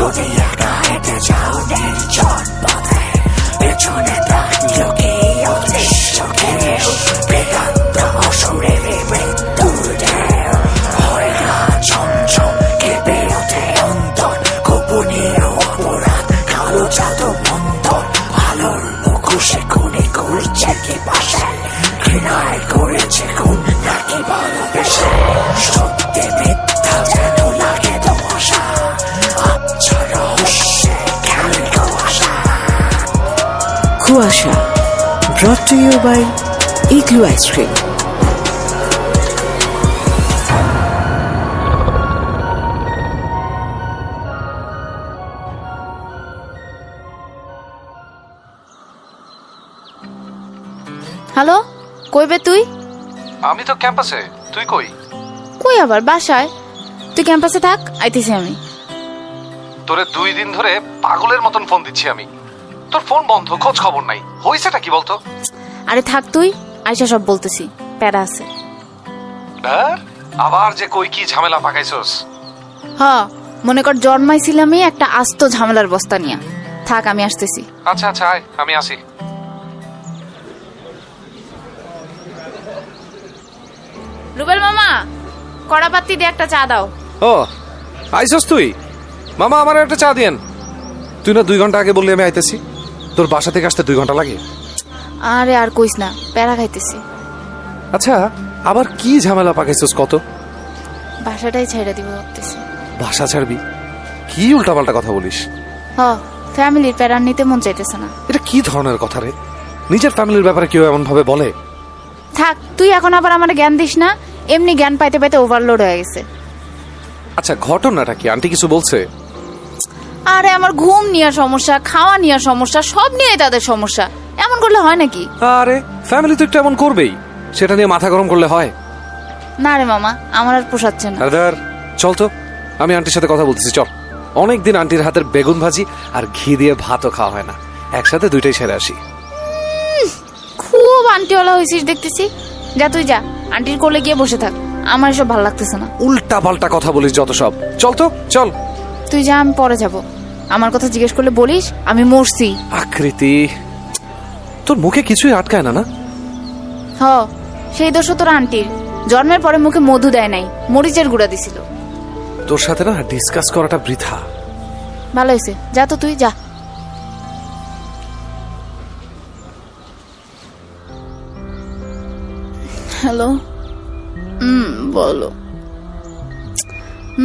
যদি একা হেঁটে যাও নির্জন পথে, পেছনে তাকলোকে অদৃশ্যকে, বেদান্ত অসুরের মৃত্যুতে হয় না চঞ্চল, কেঁপে ওঠে অন্তর, গোপনীয় অপরাধ, কালো জাদু মন্তর, আলোর মুখোশে খুনে করছে কি পাশে, ঘৃণায় করেছে খুন নাকি ভালোবেসে, সত্যি মিথ্যা যেন লাগে ধোঁয়াশা, আচ্ছা রহস্যে খেলে কুয়াশা। কুয়াশা brought to you by Igloo Ice Cream. Hello, কইবে তুই? আমি তো ক্যাম্পাসে, তুই কই? কই আবার বাসায়। তুই ক্যাম্পাসে থাক, আইতেছি আমি। তোরে 2 দিন ধরে পাগলের মতন ফোন দিচ্ছি আমি, তোর ফোন বন্ধ, খোঁজ খবর নাই। হইছেটা কি বলতো? আরে থাক তুই, আইসা সব বলতেছি, প্যারা আছে। আবার যে কই কি ঝামেলা পাকাইছস? হ, মনে কর জন্মাইছিলামই একটা আস্ত ঝামেলার বস্তা নিয়া। থাক, আমি আসতেছি। আচ্ছা আচ্ছা আয়, আমি আসি। রুবেল মামা, কড়া পাত্তি দিয়ে একটা চা দাও। ও আইছস তুই? মামা আমার একটা চা দিয়েন। তুই না 2 ঘন্টা আগে বললি আমি আইতেছি, তোর বাসা থেকে আসতে 2 ঘন্টা লাগে? আরে আর কইস না, প্যারা খাইতেছি। আচ্ছা আবার কি ঝামেলা পাকাইছস কত? বাসাটাই ছাইড়া দিব ভাবতেছি। ভাষা ছাড়বি? কি উল্টাপাল্টা কথা বলিস? হ, ফ্যামিলির প্যারা নিতে মন চাইতেছে না। এটা কি ধরনের কথা রে? নিজের ফ্যামিলির ব্যাপারে কেউ এমন ভাবে বলে? থাক, তুই এখন আবার আমার জ্ঞান দিস না। এমনি জ্ঞান পাইতে পাইতে ওভারলোড হয়ে গেছে। আচ্ছা ঘটনাটা কি? আন্টি কিছু বলছে? আরে আমার ঘুম নিয়ে সমস্যা, খাওয়া নিয়ে সমস্যা, সব নিয়ে তাদের সমস্যা। এমন করলে হয় নাকি? আরে ফ্যামিলি তো একটু এমন করবেই, সেটা নিয়ে মাথা গরম করলে হয়? না রে মামা, আমার আর পোষাচ্ছে না। আদার চল তো, আমি আন্টির সাথে কথা বলতেছি, চল। অনেকদিন আন্টির হাতের বেগুন ভাজি আর ঘি দিয়ে ভাতও খাওয়া হয় না, একসাথে দুইটাই সেরে আসি। খুব আন্টিওয়ালা হয়েছিস দেখতেছি। যা তুই যা, আন্টির কোলে গিয়ে বসে থাক। আমার এসব ভালো লাগতেছে না। উল্টা পাল্টা কথা বলিস যত সব। চল তো চল। তুই যা, আমি পরে যাব। আমার কথা জিজ্ঞেস করলে বলিস আমি মরছি। আকৃতি, তোর মুখে কিছুই আটকায় না না? হ, সেই দোষ তোর আন্টির। জন্মের পরে মুখে মধু দেয় নাই, মরিচের গুঁড়া দিছিল। তোর সাথে না ডিসকাস করাটা বৃথা। ভালো হয়েছে, যা তো তুই যা। হ্যালো, বলো।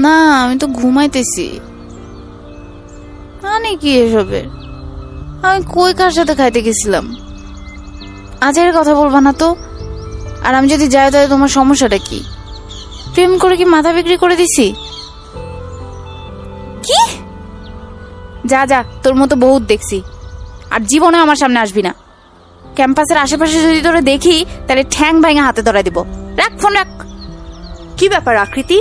না, আমি তো ঘুমাইতেছি। মানে কি এসবের? আমি কই কার সাথে খাইতে গেছিলাম? আজের কথা বলবা না তো। আর আমি যদি যাই তাহলে তোমার সমস্যাটা কি? প্রেম করে কি মাথা বিক্রি করে দিছি? কি? যা যা, তোর মতো বহুত দেখছি। আর জীবনে আমার সামনে আসবি না। ক্যাম্পাসের আশেপাশে যদি তোরে দেখি তাহলে ঠ্যাং ভাঙা হাতে ধরাই দিব। রাখ ফোন, রাখ। কি ব্যাপার আকৃতি,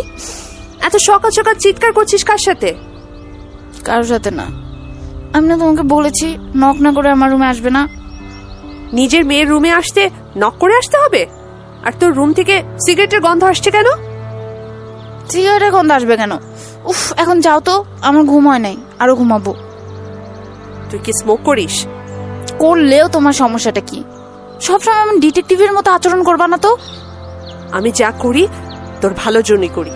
এত সকাল সকাল চিৎকার করছিস কার সাথে? কারোর সাথে না। আমি না তোমাকে বলেছি নক না করে আমার রুমে আসবে না? নিজের মেয়ের রুমে আসতে নক করে আসতে হবে? আর তোর রুম থেকে সিগারেটের গন্ধ আসছে কেন? সিগারেটের গন্ধ আসবে কেন? উফ, এখন যাও তো, আমার ঘুম হয় নাই, আরো ঘুমাবো। তুই কি স্মোক করিস? করলেও তোমার সমস্যাটা কি? সবসময় এমন ডিটেকটিভের মতো আচরণ করবা না তো। আমি যা করি তোর ভালোর জন্যই করি।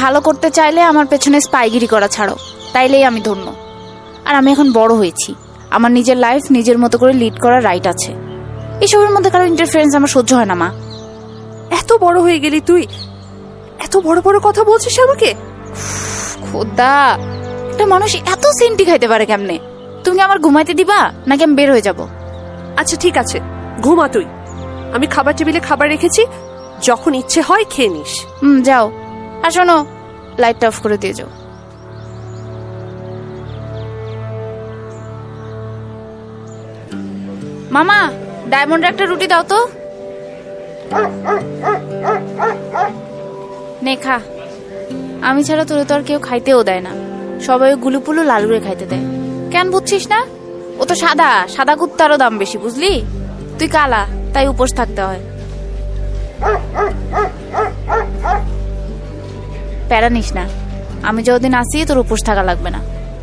ভালো করতে চাইলে আমার পেছনে স্পাইগিরি করা ছাড়ো, তাইলেই আমি ধন্য। আর আমি এখন বড় হয়েছি, আমার নিজের লাইফ নিজের মতো করে লিড করার রাইট আছে। এসবের মধ্যে কারো ইন্টারফারেন্স আমার সহ্য হয় না মা। এত বড় হয়ে গেলি তুই, এত বড় বড় কথা বলছিস আমাকে? খোদা, একটা মানুষ এত সেন্টি খাইতে পারে কেমনে? তুমি আমার ঘুমাইতে দিবা নাকি আমি বের হয়ে যাব? আচ্ছা ঠিক আছে, ঘুমা তুই। আমি খাবার টেবিলে খাবার রেখেছি, যখন ইচ্ছে হয় খেয়ে নিস। যাও। আর শোনো, লাইটটা অফ করে দিয়ে যাও। মামা, ডায়মন্ডের একটা রুটি দাও তো। নে খা। আমি ছাড়া তোরে তো আর কেউ খাইতেও দেয় না, সবাই গুলুপুলু লালুরে খাইতে দেয়। কেন বুঝছিস না? ও তো সাদা, সাদা কুত্তারও দাম বেশি, বুঝলি? তুই কালা, তাই উপোস থাকতে হয়। প্যারা নিস না, আমি যতদিন আসি তোর উপোস থাকা লাগবে না।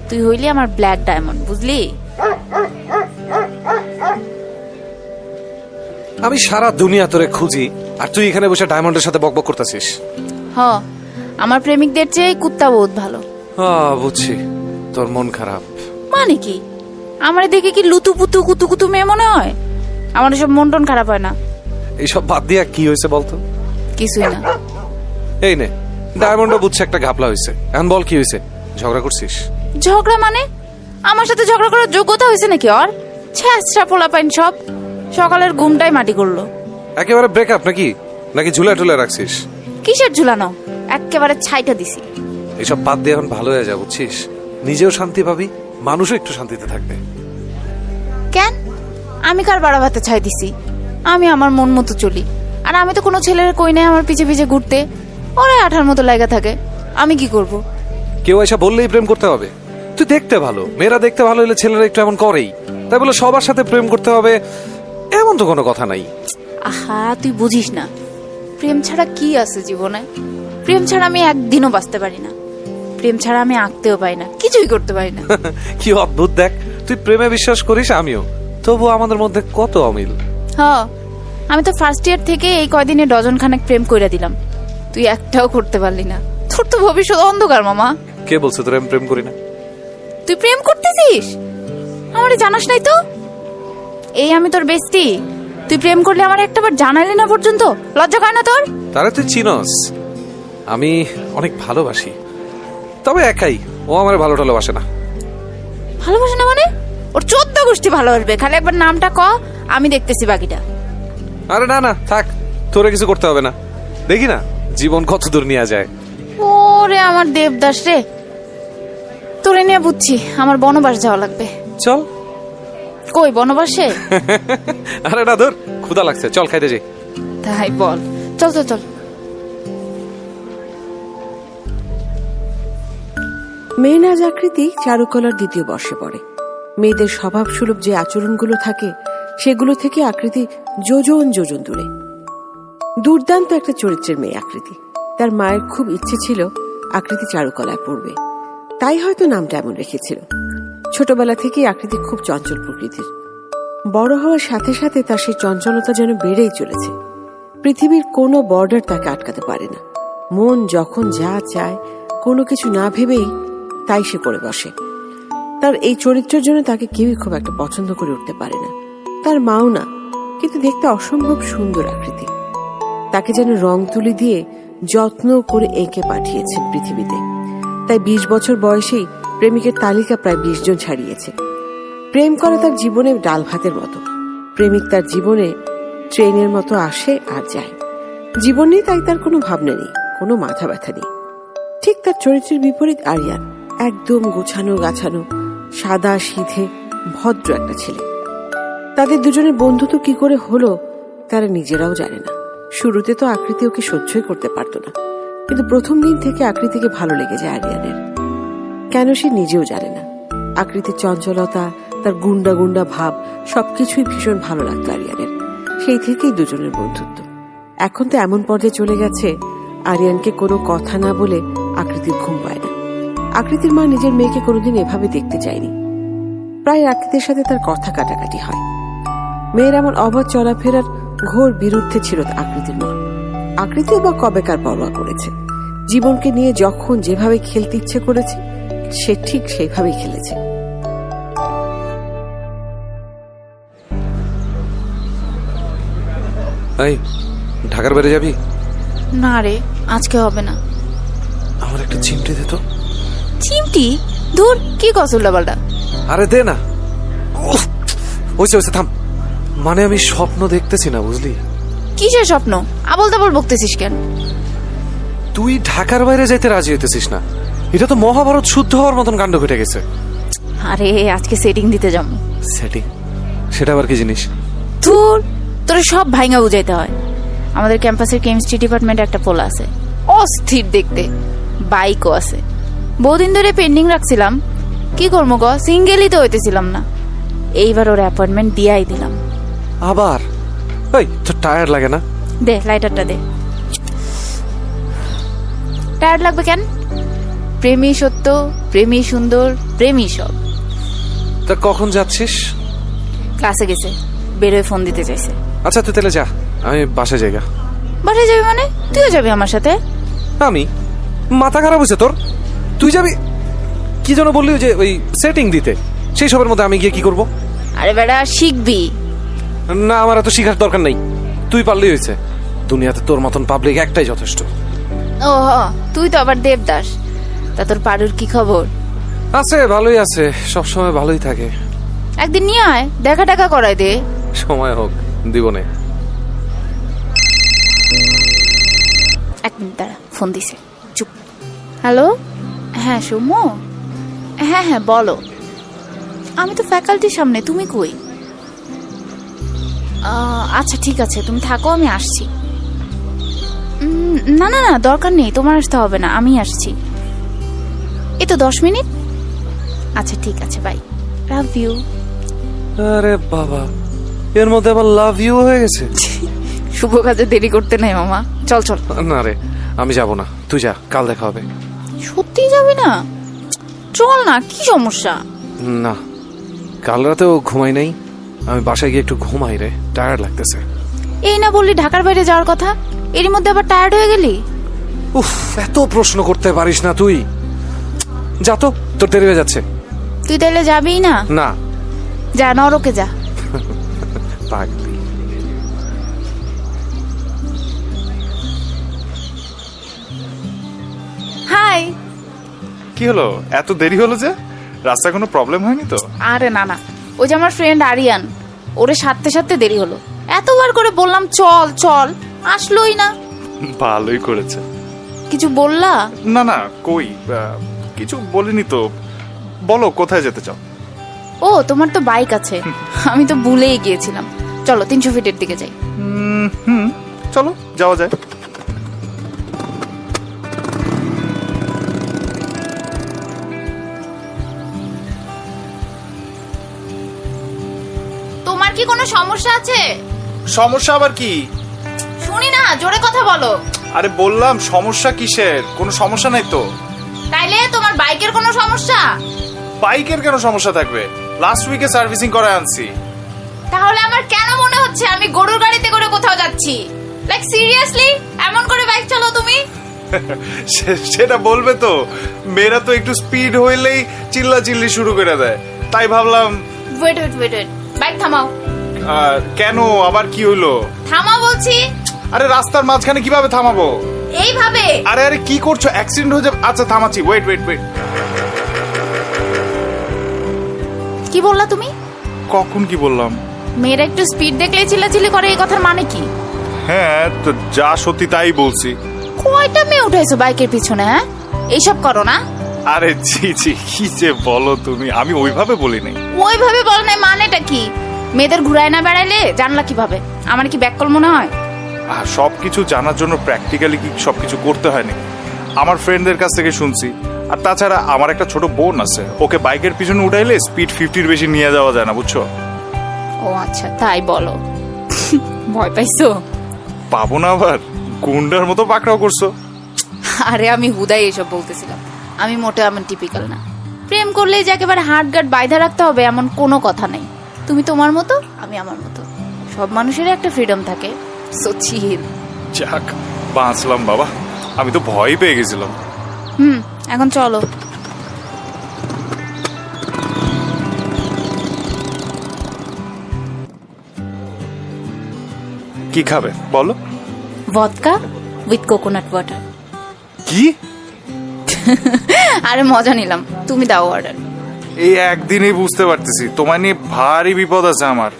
তুই হইলি আমার ব্ল্যাক ডায়মন্ড, বুঝলি? আমি সারা দুনিয়া তোরে খুঁজি আর তুই এখানে বসে ডায়মন্ডের সাথে বকবক করতেছিস। হ, আমার প্রেমিকদের চেয়ে কুত্তা বহুত ভালো। বুঝছি, তোর মন খারাপ। মানে কি? আমার দেখে কি লুতু পুতু কুতু কুতু মেয়ে মনে হয়? আমার সব মন টন খারাপ হয় না। এইসব বাদ দিয়া কি হয়েছে বলতো? কিছুই না। এই নে, ডায়মন্ডও বুঝছে একটা ঘাপলা হয়েছে। এখন বল কি হয়েছে? ঝগড়া করছিস? ঝগড়া মানে? আমার সাথে ঝগড়া করার যোগ্যতা হয়েছে নাকি ওর? ছ্যাঁচড়া পোলা পাইন সব। সকালের ঘুমটাই মাটি করলো। একেবারে ব্রেকআপ নাকি? নাকি ঝুলা টুলা রাখছিস? কিসের ঝুলানো? একেবারে ছাইটা দিছি। এইসব বাদ দিয়ে এখন ভালো হয়ে যা, বুঝছিস? নিজেও শান্তি পাবি, মানুষও একটু শান্তিতে থাকবে। কেন? আমি কার বাড়া ভাতে ছাই দিছি? আমি আমার মন মতো চলি। আর আমি তো কোনো ছেলের কই নাই আমার পিছে পিছে ঘুরতে। ওরা আঠার মতো লাগা থাকে, আমি কি করব? কেউ এসে বললেই প্রেম করতে হবে? তুই দেখতে ভালো, মেয়েরা দেখতে ভালো হলে ছেলেরা একটু এমন করেই। তাই বলে সবার সাথে প্রেম করতে হবে এমন তো কোনো কথা নাই। আহা, তুই বুঝিস না। প্রেম ছাড়া কি আছে জীবনে? প্রেম ছাড়া আমি একদিনও বাঁচতে পারি না। প্রেম ছাড়া আমি আঁকতেও পারি না, কিছুই করতে পারি না। কি অদ্ভুত দেখ, তুই প্রেমে বিশ্বাস করিস, আমিও। তবু আমাদের মধ্যে কত অমিল। হ, আমি তো ফার্স্ট ইয়ার থেকে এই কয়দিনে ডজন খানেক প্রেম কইরা দিলাম। তুই একটাও করতে পারলি না। তোর তো ভবিষ্যৎ অন্ধকার মামা। কে বলছে তোর আমি প্রেম করি না? তুই প্রেম করতেছিস? আমারে জানাস নাই তো? এই আমি তোর বেস্টি, তুই প্রেম করলে আমার একটাবার জানাইলি না পর্যন্ত? লজ্জা করে না তোর? তারা তুই চিনস আমি অনেক ভালোবাসি, তবে একাই। ও আমার ভালো টালোবাসে না। ভালোবাসে না মানে? ওর 14 গোষ্ঠী ভালোবাসবে। খালি একবার নামটা ক, আমি দেখতেছি বাকিটা। আরে না না, থাক, তোরে কিছু করতে হবে না। দেখি না জীবন কত দূর নিয়ে যায়। ওরে আমার দেবদাস রে, তোরে নিয়ে বুঝছি আমার বনবাস যাওয়া লাগবে। চল। কই বনবাসে? আরে না, ধর, ক্ষুধা লাগছে, চল খাইতে যাই। তাই বল, চল চল চল। মেহনাজ আকৃতি চারুকলার দ্বিতীয় বর্ষে পড়ে। মেয়েদের স্বভাব সুলভ যে আচরণগুলো থাকে সেগুলো থেকে আকৃতি যোজন যোজন দূরে। দুর্দান্ত একটা চরিত্রের মেয়ে আকৃতি। তার মায়ের খুব ইচ্ছে ছিল আকৃতি চারুকলায় পড়বে, তাই হয়তো নামটা এমন রেখেছিল। ছোটবেলা থেকেই আকৃতি খুব চঞ্চল প্রকৃতির। বড় হওয়ার সাথে সাথে তার সেই চঞ্চলতা যেন বেড়েই চলেছে। পৃথিবীর কোনো বর্ডার তাকে আটকাতে পারে না। মন যখন যা চায়, কোনো কিছু না ভেবেই তাই সে করে বসে। তার এই চরিত্রের জন্য তাকে কেউই খুব একটা পছন্দ করে উঠতে পারে না, তার মাও না। কিন্তু দেখতে অসম্ভব সুন্দর আকৃতি। তাকে যেন রং তুলি দিয়ে যত্ন করে এঁকে পাঠিয়েছেন পৃথিবীতে। তাই 20 বছর বয়সেই প্রেমিকের তালিকা প্রায় 20 জন ছাড়িয়েছে। প্রেম করা তার জীবনে ডাল ভাতের মতো। প্রেমিক তার জীবনে ট্রেনের মতো আসে আর যায়। জীবন নিয়ে তাই তার কোনো ভাবনা নেই, কোনো মাথা ব্যথা নেই। ঠিক তার চরিত্রের বিপরীত আরিয়ান, একদম গোছানো গাছানো, সাদা সিধে ভদ্র একটা ছেলে। তাদের দুজনের বন্ধুত্ব কি করে হলো তারা নিজেরাও জানে না। শুরুতে তো আকৃতি ওকে সহ্যই করতে পারতো না, কিন্তু প্রথম দিন থেকে আকৃতিকে ভালো লেগে যায় আরিয়ানের। কেন সে নিজেও জানে না। আকৃতির চঞ্চলতা, তার গুন্ডা গুন্ডা ভাব সবকিছুই ভীষণ ভালো লাগতো আরিয়ানের। সেই থেকেই দুজনের বন্ধুত্ব। এখন তো এমন পর্যায়ে চলে গেছে, আরিয়ানকে কোনো কথা না বলে আকৃতির ঘুম পায় না। আকৃতির মা নিজের মেয়েকে কোনোদিন এভাবে দেখতে চায়নি। প্রায় আকৃতির সাথে তার কথা কাটাকাটি হয়। মেয়ের এমন অবাধ চলাফেরার ঘোর বিরুদ্ধে ছিল আকৃতির মা। আকৃতিও বা কবেকার পরোয়া করেছে। জীবনকে নিয়ে যখন যেভাবে খেলতে ইচ্ছে করেছে সে ঠিক সেইভাবেই খেলেছে। এই, ঢাকার বাইরে যাবি? না রে, আজকে হবে না। আমার একটা চিমটি দে তো। চিমটি? ধুর, কি কসুল্লা বালটা। আরে দে না। ওইসে ওইসে থাম। মানে আমি স্বপ্ন দেখতেছি না, বুঝলি? কিসের স্বপ্ন? আবল তাবল বকতেছিস কেন? তুই ঢাকার বাইরে যাইতে রাজি হইতেছিস না। এটা তো মহাভারত শুদ্ধ হওয়ার মতন কাণ্ড ঘটে গেছে। আরে আজকে সেটিং দিতে যাবো। সেটিং? সেটা আবার কি জিনিস? ধুর, তোরে সব ভাইঙ্গা বুঝাইতে হয়। আমাদের ক্যাম্পাসের কেমিস্ট্রি ডিপার্টমেন্টে একটা পোলা আছে, অস্থির দেখতে, বাইকও আছে। বহুদিন ধরে পেন্ডিং রাখছিলাম, কি করবো গ, সিঙ্গেলই তো হইতেছিলাম না। এইবার ওর অ্যাপয়েন্টমেন্ট দিয়াই দিলাম। আবার? এই তোর টায়ার লাগে না? দে লাইটারটা দে। টায়ার লাগবে কেন? প্রেমই সত্য, প্রেমই সুন্দর, প্রেমই সব। তা কখন যাচ্ছিস? ক্লাসে গেছে, বেরোয় ফোন দিতে চাইছে। আচ্ছা তুই তাহলে যা, আমি বাসায় জায়গা। বাসায় যাবি মানে? তুইও যাবি আমার সাথে? আমি? মাথা খারাপ হয়েছে তোর? তুই যাবি? কি যেন বললি যে ওই সেটিং দিতে, সেই সবের মধ্যে আমি গিয়ে কি করব? আরে বেটা, শিখবি। না, আমার এত শিখার দরকার নেই, তুই পারলেই হয়েছে। দুনিয়াতে তোর মতন পাবলিক একটাই যথেষ্ট। ও তুই তো আবার দেবদাস। তা তোর পারুর কি খবর? আছে, ভালোই আছে, সবসময় ভালোই থাকে। একদিন নিয়ে আয়, দেখা টাকা করাই দে। সময় হোক, দিবনে। এক মিনিট দাঁড়া, ফোন দিছে, চুপ। হ্যালো, হ্যাঁ সৌম্য, হ্যাঁ হ্যাঁ বলো। আমি তো ফ্যাকাল্টির সামনে, তুমি কই? আচ্ছা ঠিক আছে, তুমি থাকো, আমি আসছি। না না না, দরকার নেই, তোমার আসতে হবে না, আমি আসছি। এই তো 10 মিনিট। আচ্ছা ঠিক আছে, বাই, লাভ ইউ। আরে বাবা, এর মধ্যে আবার লাভ ইউ হয়ে গেছে। শুভ কাজে দেরি করতে নাই মামা, চল চল। না রে, আমি যাব না, তুই যা, কাল দেখা হবে। সত্যি যাবি না? চল না, কি সমস্যা? না, কাল রাতেও ঘুমাই নাই, আমি বাসায় গিয়ে একটু ঘুমাই রে, টায়ার্ড লাগতেছে। এই না বললি ঢাকার বাইরে যাওয়ার কথা, এরই মধ্যে আবার টায়ার্ড হয়ে গেলি? উফ, এত প্রশ্ন করতে পারিস না তুই। যা তো, তোর দেরি হয়ে যাচ্ছে। তুই তাহলে যাবি না? না। যা, নরকে যা। পাগলি। হাই। কি হলো, এত দেরি হলো যে? রাস্তায় কোনো প্রবলেম হয়নি তো? আরে না না, ওই যে আমার ফ্রেন্ড আরিয়ান, ওরে সাথে সাথে দেরি হলো। এতবার করে বললাম চল চল, আসলোই না। ভালোই করেছে। কিছু বললা? না না, কই কিছু বলিনি তো। বলো কোথায় যেতে চাও? ও, তোমার তো বাইক আছে, আমি তো ভুলেই গিয়েছিলাম। চলো 300 ফিটের দিকে যাই। হুম, চলো যাওয়া যায়। তোমার কি কোনো সমস্যা আছে? সমস্যা আবার কি? শুনি না, জোরে কথা বলো। আরে বললাম সমস্যা কিসের? কোনো সমস্যা নাই তো। তাইলে তোমার বাইকের কোনো সমস্যা? বাইকের কেন সমস্যা থাকবে? লাস্ট উইকে সার্ভিসিং করায় আনছি। তাহলে আমার কেন মনে হচ্ছে আমি গরুর গাড়িতে করে কোথাও যাচ্ছি? লাইক সিরিয়াসলি, এমন করে বাইক চালাও তুমি? সেটা বলবে তো, মেয়েরা তো একটু স্পিড হইলেই চিল্লা চিল্লি শুরু করে দেয়, তাই ভাবলাম। Wait wait wait wait, bike থামাও। কেন, আবার কি হইলো? থামাও বলছি। আরে রাস্তার মাঝখানে কিভাবে থামাবো? এইভাবে। আরে আরে কি করছো, অ্যাক্সিডেন্ট হয়ে যাবে। আচ্ছা থামাচ্ছি, ওয়েট ওয়েট ওয়েট। কি বললা তুমি? কখন কি বললাম? মেয়েরা একটু স্পিড দেখলেই চিল্লাচিল্লি করে, এই কথার মানে কি? হ্যাঁ তো যা সত্যি তাই বলছি। কয়টা মেয়ে উঠাইছো বাইকের পিছনে? হ্যাঁ, এইসব করো না। আরে জি জি, কি যে বলো তুমি, আমি ওইভাবে বলি নাই। ওইভাবে বল নাই মানেটা কি? মেয়েদের ঘুরায় না বেড়াইলে জানলা কিভাবে? আমার কি ব্যাককল মনে হয়? আর সবকিছু জানার জন্য প্র্যাকটিক্যালি কি সবকিছু করতে হয় নাকি? আমার ফ্রেন্ডদের কাছ থেকে শুনছি। আর তাছাড়া আমার একটা ছোট বোন আছে, ওকে বাইকের পিছনে উঠাইলে স্পিড 50-র বেশি নিয়ে যাওয়া যায় না, বুঝছো? ও আচ্ছা, তাই বলো। ভয় পাইছো? পাবো না আবার, গুন্ডার মতো পাকড়াও করছো। আরে আমি হুদাই এসব বলতেছিলাম, আমি মোটে এমন টিপিক্যাল না। প্রেম করলে যে একেবারে হার্ট গার্ড বাইধা রাখতে হবে এমন কোনো কথা নেই। তুমি তোমার মতো, আমি আমার মতো, সব মানুষেরই একটা ফ্রিডম থাকে। সো চিল। যাক, বাঁচলাম বাবা, আমি তো ভয় পেয়ে গেছিলাম। এখন চলো। কি খাবে বলো? Vodka with coconut water. কি? আরে মজা নিলাম, তুমি দাও অর্ডার। এই একদিনেই বুঝতে পারতেছি তোমার নিয়ে ভারী বিপদ আছে আমার।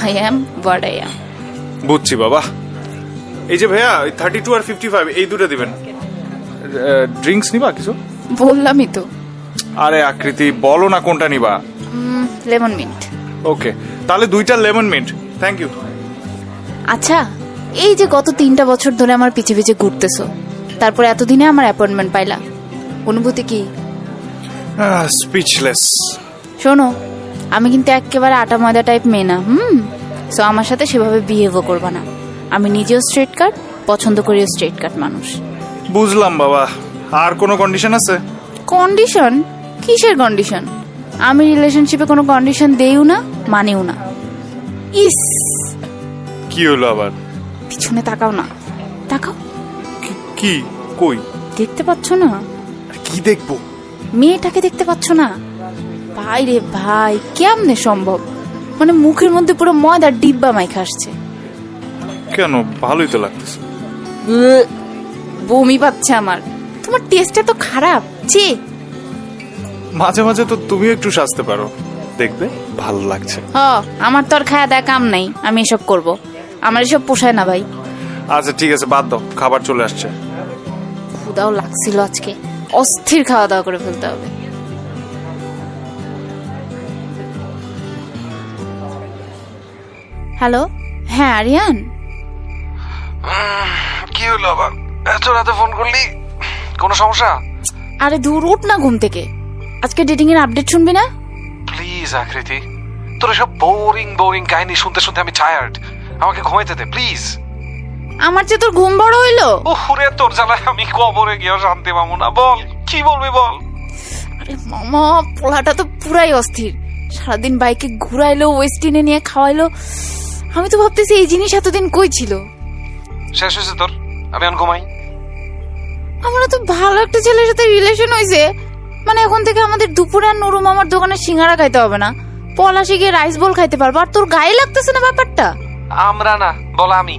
আই অ্যাম হোয়াট আই অ্যাম। বুঝছি বাবা। এই যে ভাইয়া, 32 আর 55 এই দুটো দিবেন। ড্রিঙ্কস নিবা কিছু? বললামই তো। আরে আকৃতি, বলো না কোনটা নিবা। Lemon mint. ওকে, তাহলে 2টা লেমন মিন্ট, থ্যাংক ইউ। আচ্ছা, এই যে গত 3টা বছর ধরে আমার পিছে পিছে ঘুরতেছো, তারপর এতদিনে আমার অ্যাপয়েন্টমেন্ট পাইলা, অনুভূতি কি? স্পিচলেস। শোনো, আমি কিন্তু একেবারে আটা ময়দা টাইপ মেয়ে না। সো আমার সাথে সেভাবে বিহেভও করবা না। আমি নিজেও স্ট্রেট কাট, পছন্দ করিও স্ট্রেট কাট মানুষ। বুঝলাম বাবা, আর কোনো কন্ডিশন আছে? কন্ডিশন? কিসের কন্ডিশন? আমি রিলেশনশিপে কোনো কন্ডিশন দেইও না, মানিও না। ইস, কি হলো আবার? পিছনে তাকাও না, তাকাও। কি? কই? দেখতে পাচ্ছ না? কি দেখবো? মেয়েটাকে দেখতে পাচ্ছ না? ভাই রে ভাই, কেমনে সম্ভব? মানে মুখের মধ্যে পুরো ময়দার ডিব্বা মাইখা আসছে। কেন, ভালোই তো লাগতেছে। বমি পাচ্ছে আমার। তোমার টেস্টটা তো খারাপ। ছি। মাঝে মাঝে তো তুমি একটু সাজতে পারো, দেখবে ভালো লাগছে। আমার তো আর খায়া দেয়া কাম নাই, আমি এসব করব। আমার এসব পোষায় না ভাই। আচ্ছা ঠিক আছে, বাদ দাও, খাবার চলে আসছে। ক্ষুধাও লাগছিল আজকে, অস্থির খাওয়া দাওয়া করে ফেলতে হবে। হ্যালো, হ্যাঁ আরিয়ান। কি হলো আবার? এত রাতে ফোন করলি, কোনো সমস্যা? আরে দূর, উঠ না ঘুম থেকে। আজকে ডেটিং এর আপডেট শুনবি না? প্লিজ আকৃতি, তোর সব বোরিং বোরিং কাহিনী শুনতে শুনতে আমি টায়ার্ড। আমাকে ঘুমাইতে দে প্লিজ। আমার যে তোর ঘুম বড় হইলো। ওরে তোর জ্বালায় আমি কবরে গিয়েও শান্তি পাবো না। বল কি বলবি বল। আরে মামা, পোলাটা তো পুরাই অস্থির। সারাদিন বাইকে ঘুরাইলো, ওয়েস্টিনে নিয়ে খাওয়াইলো। আমি তো ভাবতেছি এই জিনিস এতদিন কই ছিল। শেষ হয়েছে তোর? আমি এখন ঘুমাই। আমরা তো ভালো একটা ছেলের সাথে রিলেশন হয়েছে, মানে এখন থেকে আমাদের দুপুরে আর নুরু মামার দোকানে সিঙ্গারা খাইতে হবে না, পলাশে গিয়ে রাইস বল খাইতে পারবো। আর তোর গায়ে লাগতেছে না ব্যাপারটা? আমরা না, বল আমি।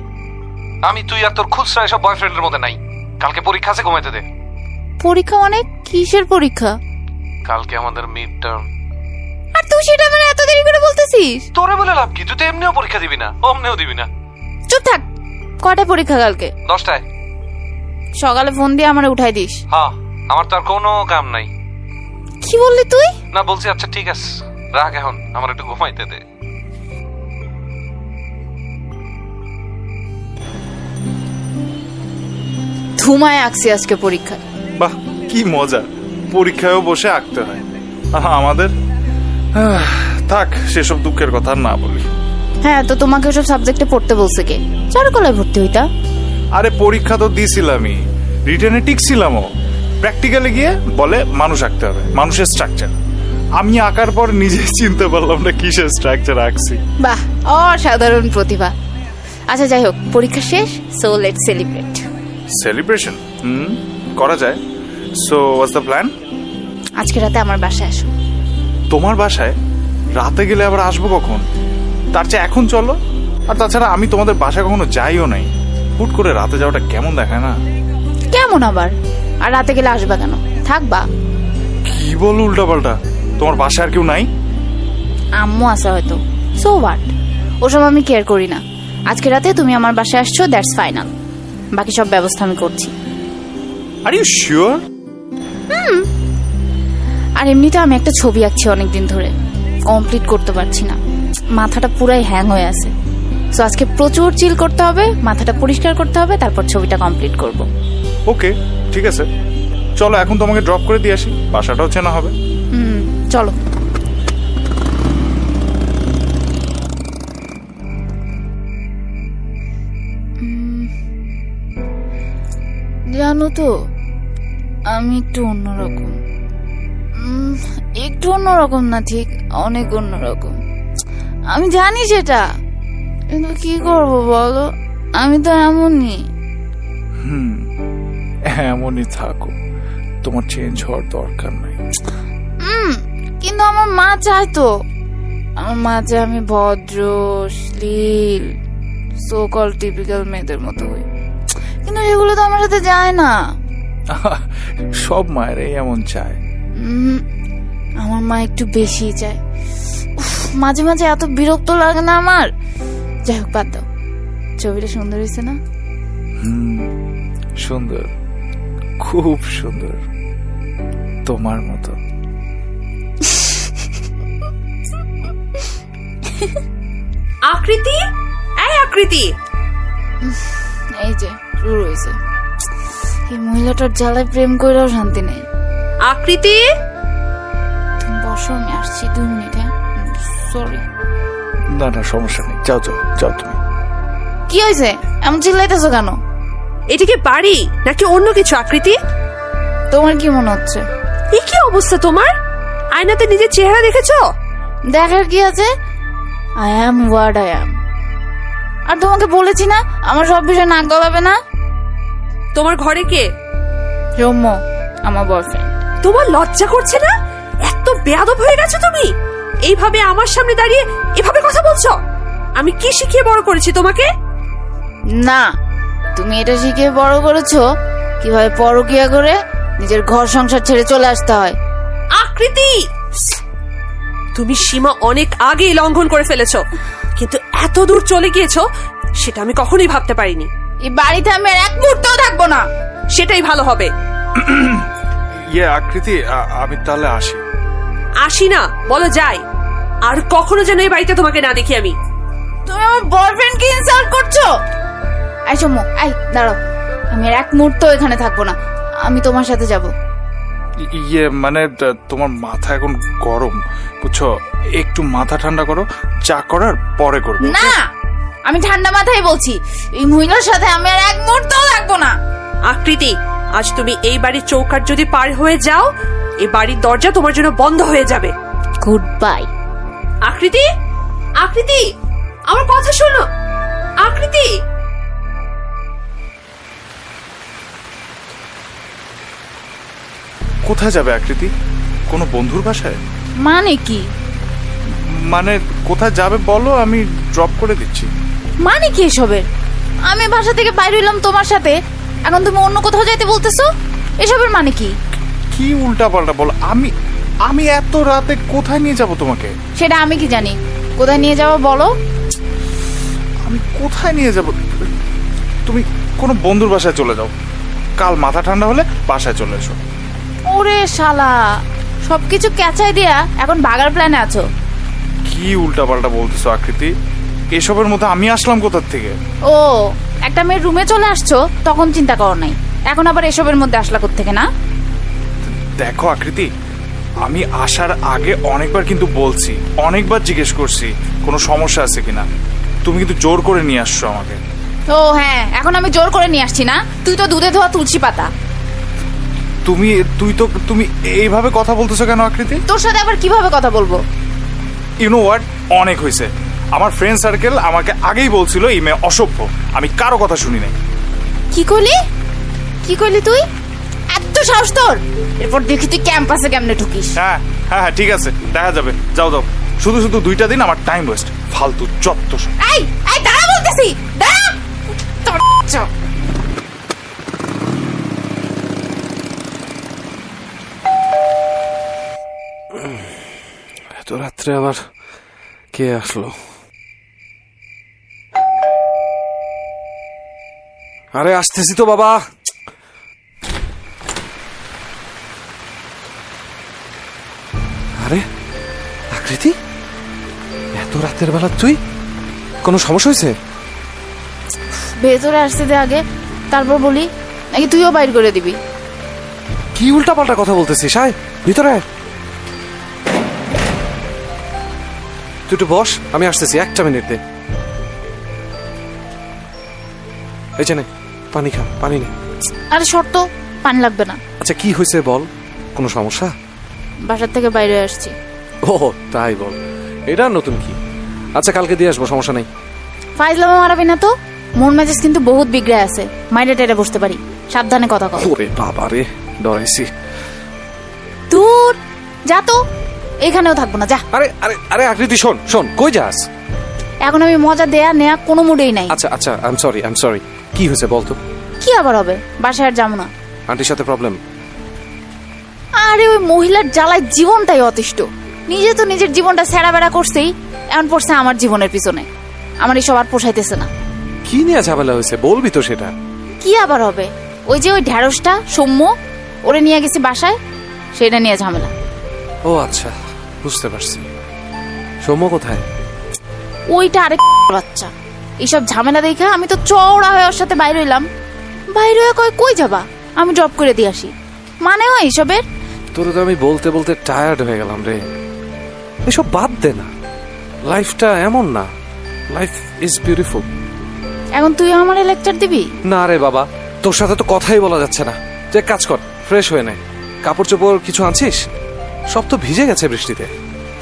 আমি তুই আর তোর খুচরা এসব বয়ফ্রেন্ডের মধ্যে নাই। কালকে পরীক্ষা আছে, ঘুমাইতে দে। পরীক্ষা মানে? কিসের পরীক্ষা? কালকে আমাদের মিড টার্ম। আর তুই সেটা মানে এত দেরি করে বলতেছিস? তোরে বলে লাভ কি? তুই তো এমনিও পরীক্ষা দিবি না, অমনিও দিবি না। চুপ থাক। কয়টায় পরীক্ষা কালকে? 10টায়। সকালে ফোন দিয়ে আমারে উঠাই দিস। হ্যাঁ, আমার তো আর কোনো কাম নাই। কি বললি তুই? না বলছি, আচ্ছা ঠিক আছে, রাখ এখন, আমার একটু ঘুমাইতে দে। ধুমায় আঁকছি আজকে পরীক্ষায়। বাহ, কি মজা! পরীক্ষায়ও বসে আঁকতে হয়। আমাদের থাক, সেসব দুঃখের কথা আর না বলি। হ্যাঁ, তো তোমাকে ওসব সাবজেক্টে পড়তে বলছে কে? চারুকলায় ভর্তি হইতা। আরে পরীক্ষা তো দিয়েছিলামই, রিটেনে টিকছিলামও। প্র্যাকটিক্যালে গিয়ে বলে মানুষ আঁকতে হবে, মানুষের স্ট্রাকচার। আমি আঁকার পর নিজেই চিনতে পারলাম না কিসের স্ট্রাকচার আঁকছি। বাহ, অসাধারণ প্রতিভা। আচ্ছা যাই হোক, পরীক্ষা শেষ, সো লেটস সেলিব্রেট। সেলিব্রেশন করা যায়। So what's the plan? আজকে রাতে আমার বাসায় আসো। তোমার বাসায় রাতে গেলে আবার আসবো কখন? তার চেয়ে এখন চলো। আর তাছাড়া আমি তোমাদের বাসায় কখনো যাইও নাই, হুট করে রাতে যাওয়াটা কেমন দেখায় না? কেমন আবার? আর রাতে গেলে আসবা কেন? থাকবা। কি বলো উল্টাপাল্টা? তোমার বাসায় আর কেউ নাই? আম্মু আছে হয়তো, সো হোয়াট, ওসব আমি কেয়ার করি না। আজকে রাতে তুমি আমার বাসায় আসছো, দ্যাটস ফাইনাল। বাকি সব ব্যবস্থা আমি করছি। Are you sure? আর এমনিতে আমি একটা ছবি আঁকছি অনেকদিন ধরে, কমপ্লিট করতে পারছি না। মাথাটা পুরাই হ্যাং হয়ে আছে। সো আজকে প্রচুর চিল করতে হবে, মাথাটা পরিষ্কার করতে হবে, তারপর ছবিটা কমপ্লিট করব। ওকে ঠিক আছে, চলো এখন তোমাকে ড্রপ করে দিয়ে আসি, বাসাটাও চেনা হবে। চলো। জানো তো, আমি একটু অন্যরকম। একটু অন্যরকম না, ঠিক অনেক অন্যরকম। আমি জানি সেটা, কিন্তু কি করব বলো, আমি তো এমনই। এমনই থাকো, তোমার চেঞ্জ হওয়ার দরকার নাই। কিন্তু আমার মা চায় তো। আমার মা চায় আমি ভদ্র, শ্লীল, সো কল টিপিক্যাল মেয়েদের মতো হই। কিন্তু এগুলো তো আমার সাথে যায় না। সব মায়েরাই এমন চায়। আমার মা একটু বেশি চায়। মাঝে মাঝে এত বিরক্ত লাগে না আমার। যাই হোক, বাদ দাও। ছবিটা সুন্দর হয়েছে না? সুন্দর, খুব সুন্দর, তোমার মতো। আকৃতি, এই আকৃতি। এই যে শুরু হয়েছে। এই মহিলাটার জ্বালায় প্রেম কইরাও শান্তি নেই। আকৃতি, তুমি বসো, আমি আসছি 2 মিনিট। হ্যাঁ, সরি। না না, সমস্যা নেই, যাও যাও যাও তুমি। কি হয়েছে? এমন চিল্লাইতেছো কেন? এটিকে বাড়ি নাকি অন্য কিছু? আকৃতি, তোমার কি মনে হচ্ছে? এই কি অবস্থা তোমার? আয়নাতে নিজের চেহারা দেখেছো? দেখার কি আছে? I am what I am. আর তোমাকে বলেছি না আমার সব বিষয়ে নাক গলাবে না। তোমার ঘরে কে? সৌম্য, আমার বয়ফ্রেন্ড। তোমার লজ্জা করছে না? এত বেয়াদব হয়ে গেছো তুমি। এইভাবে আমার সামনে দাঁড়িয়ে এভাবে কথা বলছো? আমি কি শিখিয়ে বড় করেছি তোমাকে? না, তুমি এটা শিখে বড় করেছো কিভাবে পরকিয়া করে নিজের ঘর সংসার ছেড়ে চলে আসতে হয়। আকৃতি, তুমি সীমা অনেক আগেই লঙ্ঘন করে ফেলেছো, কিন্তু এত দূর চলে গিয়েছো সেটা আমি কখনোই ভাবতে পারিনি। এই বাড়িতে আমি আর এক মুহূর্তও থাকবো না। সেটাই ভালো হবে। আকৃতি, আমি তাহলে আসি। আসি না, বলো যাই। আর কখনো যেন এই বাড়িতে তোমাকে না দেখি আমি। তুমি আমার বয়ফ্রেন্ডকে ইনসাল্ট করছো। আই সৌম্য, আই দাঁড়াও, আমি আর এক মুহূর্ত এখানে থাকবো না, আমি তোমার সাথে যাব। মানে তোমার মাথা এখন গরম, বুঝছো? একটু মাথা ঠান্ডা করো, চা করার পরে করবে। না, আমি ঠান্ডা মাথায় বলছি, এই মহিলার সাথে আমি আর এক মুহূর্তও থাকবো না। আকৃতি, আজ তুমি এই বাড়ির চৌকাঠ যদি পার হয়ে যাও, এই বাড়ির দরজা তোমার জন্য বন্ধ হয়ে যাবে। Good bye. আকৃতি, আকৃতি, আমার কথা শোনো। আকৃতি, কোথায় যাবে আকৃতি? কোনো বন্ধুর বাসায়? মানে কি? মানে কোথায় যাবে বলো, আমি ড্রপ করে দিচ্ছি। মানে কি এসবের? আমি বাসা থেকে বাইরে হইলাম তোমার সাথে, এখন তুমি অন্য কোথাও যাইতে বলতেছো? এসবের মানে কি? কি উল্টা পাল্টা বলো? আমি এত রাতে কোথায় নিয়ে যাব তোমাকে? সেটা আমি কি জানি? কোথায় নিয়ে যাবো বলো? আমি কোথায় নিয়ে যাব? তুমি কোনো বন্ধুর বাসায় চলে যাও, কাল মাথা ঠান্ডা হলে বাসায় চলে এসো। ওরে শালা, সবকিছু ক্যাচাই দিয়া এখন বাগার প্ল্যানে আছো। কি উল্টা পাল্টা বলতেছো আকৃতি? এসবের মধ্যে আমি আসলাম কোথার থেকে? ও, একটা মেয়ের রুমে চলে আসছো তখন চিন্তা করো নাই, এখন আবার এসবের মধ্যে আসলা কোত্থেকে না? দেখো আকৃতি, আমি আসার আগে অনেকবার কিন্তু বলছি, অনেকবার জিজ্ঞেস করছি কোনো সমস্যা আছে কিনা। তুমি কিন্তু জোর করে নিয়ে আসছো আমাকে। ও হ্যাঁ, এখন আমি জোর করে নিয়ে আসছি না? তুই তো দুধে ধোয়া তুলসী পাতা। তুমি এইভাবে কথা বলতেছো কেন আকৃতি? তোর সাথে আবার কিভাবে কথা বলবো? ইউ নো হোয়াট, অনেক হয়েছে। আমার ফ্রেন্ড সার্কেল আমাকে আগেই বলছিল এই মেয়ে অসভ্য, আমি কারো কথা শুনি নাই। কি কইলি তুই? এত সাহস তোর? এরপর দেখি তুই ক্যাম্পাসে কেমনে ঢুকিস। হ্যাঁ হ্যাঁ হ্যাঁ, ঠিক আছে, দেখা যাবে। যাও যাও, শুধু শুধু 2টা দিন আমার টাইম ওয়েস্ট, ফালতু যত সব। এই এই দাঁড়া বলতেছি, দাঁড়া। তোর চোখ। এত রাত্রে আবার কে আসলো? আরে আসতেছি তো বাবা। আরে আকৃতি, এত রাতের বেলা তুই? কোনো সমস্যা হয়েছে? ভেতরে আসতে দে আগে, তারপর বলি, নাকি তুইও বাইর করে দিবি? কি উল্টা পাল্টা কথা বলতেছিস? আয় ভিতরে আয়। তুই একটু বস, আমি আসতেছি, 1 মিনিট দে। এই যে নে, পানি খা, পানি নে। আরে শর্ত, পানি লাগবে না। আচ্ছা কি হয়েছে বল, কোনো সমস্যা? বাসার থেকে বাইরে আসছি। ও তাই বল, এটা নতুন কি? আচ্ছা কালকে দিয়ে আসবো, সমস্যা নেই। ফাইজলামা মারাবি না তো, মন মেজাজ কিন্তু বহুত বিগড়ে আছে। মাইরে টেরে বসতে পারি, সাবধানে কথা কও। ওরে বাবা রে, ডরাইছি। দূর যা তো, এখানেও থাকবো না, যা। আরে আরে আরে আকৃতি, শোন শোন, কই যাস? এখন আমি মজা দেয়া নেয়া কোনো মুডেই নাই। আচ্ছা আচ্ছা, আই এম সরি। কি হয়েছে বলতো? কি আবার হবে, বাসায় আর যাবো না। আন্টির সাথে প্রবলেম? আরে ওই মহিলার জ্বালায় জীবনটাই অতিষ্ঠ। নিজে তো নিজের জীবনটা ছেঁড়া বেড়া করছেই, এখন পড়ছে আমার জীবনের পিছনে। আমার এসব আর পোষাইতেছে না। কি নিয়ে ঝামেলা হয়েছে বলবি তো সেটা? কি আবার হবে, ওই যে ওই ঢ্যাঁড়সটা সৌম্য, ওরে নিয়ে গেছি বাসায়, সেটা নিয়ে ঝামেলা। ও আচ্ছা, বুঝতে পারছি। সৌম্য কোথায়? ওইটা আরেক বাচ্চা। এইসব ঝামেলা দেখা আমি তো চওড়া হয়ে ওর সাথে বাইরে হইলাম। বাইরে হয়ে কই যাবা, আমি ড্রপ করে দিয়ে আসি। মানে হয় এইসবের? তোরে তো আমি বলতে বলতে টায়ার্ড হয়ে গেলাম রে। এসব বাদ দে না, লাইফটা এমন না, লাইফ ইজ বিউটিফুল। এখন তুই আমারে লেকচার দিবি? না রে বাবা, তোর সাথে তো কথাই বলা যাচ্ছে না। তুই এক কাজ কর, ফ্রেশ হয়ে নে। কাপড় চোপড় কিছু আনছিস? সব তো ভিজে গেছে বৃষ্টিতে।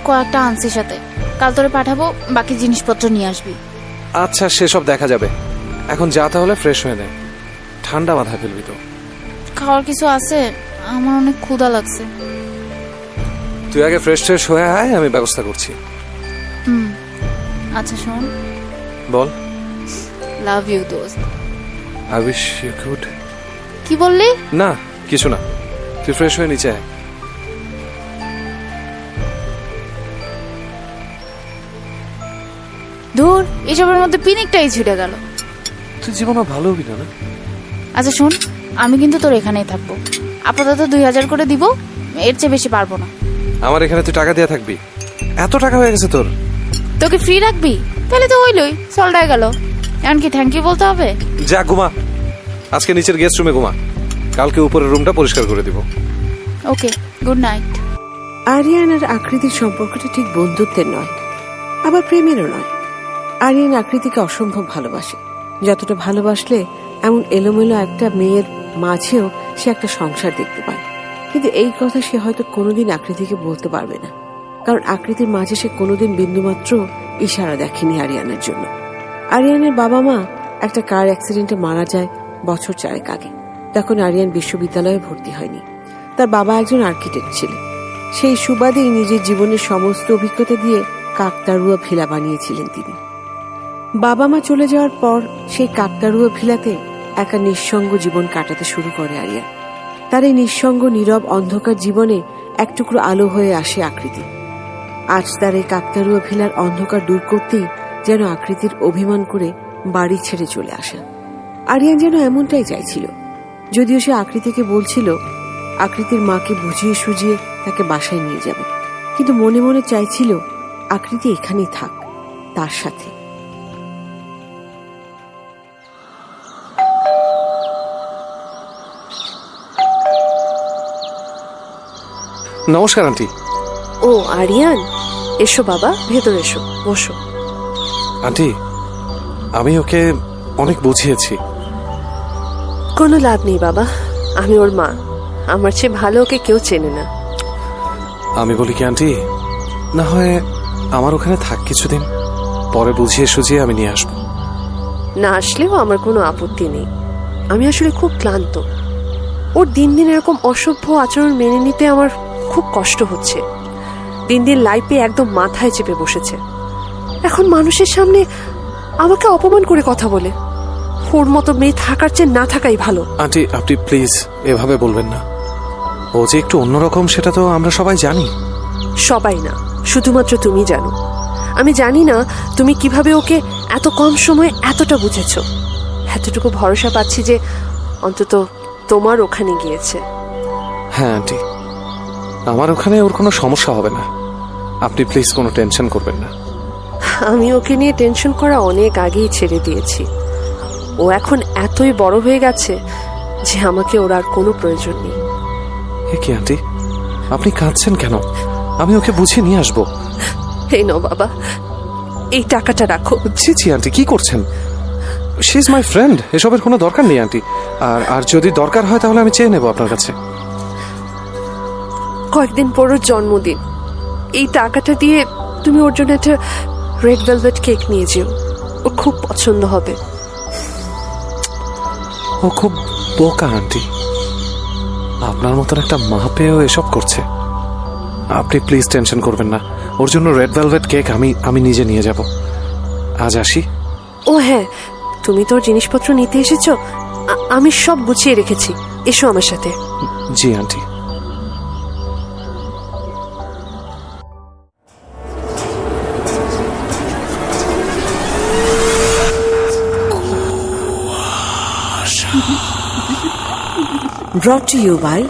কয়েকটা আনছি সাথে, কাল তোরে পাঠাবো, বাকি জিনিসপত্র নিয়ে আসবি। আচ্ছা, সেসব দেখা যাবে। এখন যা তাহলে ফ্রেশ হয়ে নে, ঠান্ডা মাথায় ফেলবি তো। খাওয়ার কিছু আছে? আমার অনেক ক্ষুধা লাগছে। তুই আগে ফ্রেশ ট্রেশ হয়ে আয়, আমি ব্যবস্থা করছি। আচ্ছা শোন, বল। লাভ ইউ দোস্ত। I wish you could. কি বললি? না কিছু না, তুই ফ্রেশ হয়ে নিচে আয়। ধুর, এসবের মধ্যে পিনিকটাই ছুটে গেল। তুই জীবনে ভালো হবি না না? আচ্ছা শোন, আমি কিন্তু তোর এখানেই থাকবো। আপাতত 2000 করে দিব, এর চেয়ে বেশি পারবো না। আমার এখানে তুই টাকা দিয়ে থাকবি? এত টাকা হয়ে গেছে তোর? তোকে ফ্রি রাখবি? তাহলে তো হইলই, সলটায় গেল। এমনকি থ্যাংক ইউ বলতে হবে? যা ঘুমা, আজকে নিচের গেস্ট রুমে ঘুমা, কালকে উপরের রুমটা পরিষ্কার করে দিব। ওকে, গুড নাইট। আরিয়ান আর আকৃতির সম্পর্কটা ঠিক বন্ধুত্বের নয়, আবার প্রেমেরও নয়। আরিয়ান আকৃতিকে অসম্ভব ভালোবাসে, যতটা ভালোবাসলে এমন এলোমেলো একটা মেয়ের মাঝেও সে একটা সংসার দেখতে পায়। কিন্তু এই কথা সে হয়তো কোনোদিন আকৃতিকে বলতে পারবে না, কারণ আকৃতির মাঝে সে কোনোদিন বিন্দুমাত্র ইশারা দেখেনি আরিয়ানের জন্য। আরিয়ানের বাবা মা একটা কার অ্যাক্সিডেন্টে মারা যায় বছর 4 আগে। তখন আরিয়ান বিশ্ববিদ্যালয়ে ভর্তি হয়নি। তার বাবা একজন আর্কিটেক্ট ছিলেন। সেই সুবাদেই নিজের জীবনের সমস্ত অভিজ্ঞতা দিয়ে কাকতাড়ুয়া ভিলা বানিয়েছিলেন তিনি। বাবা মা চলে যাওয়ার পর সেই কাকতাড়ুয়া ভিলাতে একা নিঃসঙ্গ জীবন কাটাতে শুরু করে আরিয়ান। তার এই নিঃসঙ্গ নীরব অন্ধকার জীবনে এক টুকরো আলো হয়ে আসে আকৃতি। আজ তার এই কাকতাড়ুয়া ভিলার অন্ধকার দূর করতেই যেন আকৃতির অভিমান করে বাড়ি ছেড়ে চলে আসা। আরিয়ান যেন এমনটাই চাইছিল, যদিও সে আকৃতিকে বলছিল আকৃতির মাকে বুঝিয়ে সুঝিয়ে তাকে বাসায় নিয়ে যাবে, কিন্তু মনে মনে চাইছিল আকৃতি এখানেই থাক তার সাথে। নমস্কার আন্টি। ও আরিয়ান, এসো বাবা, ভেতরে এসো, বসো। আন্টি, আমি ওকে অনেক বুঝিয়েছি। কোনো লাভ নেই বাবা, আমি ওর মা, আমার চেয়ে ভালো ওকে কেউ চেনে না। আমি বলি কি আন্টি, না হয় আমার ওখানে থাক কিছুদিন, পরে বুঝিয়ে সুঝিয়ে আমি নিয়ে আসবো। না আসলেও আমার কোনো আপত্তি নেই। আমি আসলে খুব ক্লান্ত। ওর দিন দিন এরকম অসভ্য আচরণ মেনে নিতে আমার খুব কষ্ট হচ্ছে। দিন দিন লাইফে একদম মাথায় চেপে বসেছে। এখন মানুষের সামনে আমাকে অপমান করে কথা বলে। ওর মতো মেয়ে থাকার চেয়ে না থাকাই ভালো। আন্টি আপনি প্লিজ এভাবে বলবেন না। ও যে একটু অন্যরকম সেটা তো আমরা সবাই জানি। সবাই না, শুধুমাত্র তুমি জানো। আমি জানি না তুমি কিভাবে ওকে এত কম সময়ে এতটা বুঝেছো। এতটুকু ভরসা পাচ্ছি যে অন্তত তোমার ওখানে গিয়েছে। হ্যাঁ আন্টি, আমার ওখানে ওর কোনো সমস্যা হবে না, আপনি প্লিজ কোনো টেনশন করবেন না। আমি ওকে নিয়ে টেনশন করা অনেক আগেই ছেড়ে দিয়েছি। ও এখন এতই বড় হয়ে গেছে যে আমাকে ওর আর কোনো প্রয়োজন নেই। এ কি আন্টি, আপনি কাঁদছেন কেন? আমি ওকে বুঝিয়ে নিয়ে আসবো। এই নাও বাবা, এই টাকাটা রাখো। জি জি আন্টি, কি করছেন? শি ইজ মাই ফ্রেন্ড, এসবের কোনো দরকার নেই আন্টি। আর যদি দরকার হয় তাহলে আমি চেয়ে নেব আপনার কাছে। কয়েকদিন পর ওর জন্মদিন, এই টাকাটা দিয়ে তুমি ওর জন্য একটা রেড ভেলভেট কেক নিয়ে যেও, ওর খুব পছন্দ হবে। ও খুব বোকা আন্টি, আপনার মতন একটা মা পেয়েও এসব করছে। আপনি প্লিজ টেনশন করবেন না, ওর জন্য রেড ভেলভেট কেক আমি নিজে নিয়ে যাব। আজ আসি। ও হ্যাঁ, তুমি তোর জিনিসপত্র নিতে এসেছো? আমি সব গুছিয়ে রেখেছি, এসো আমার সাথে। জি aunty. Brought to you by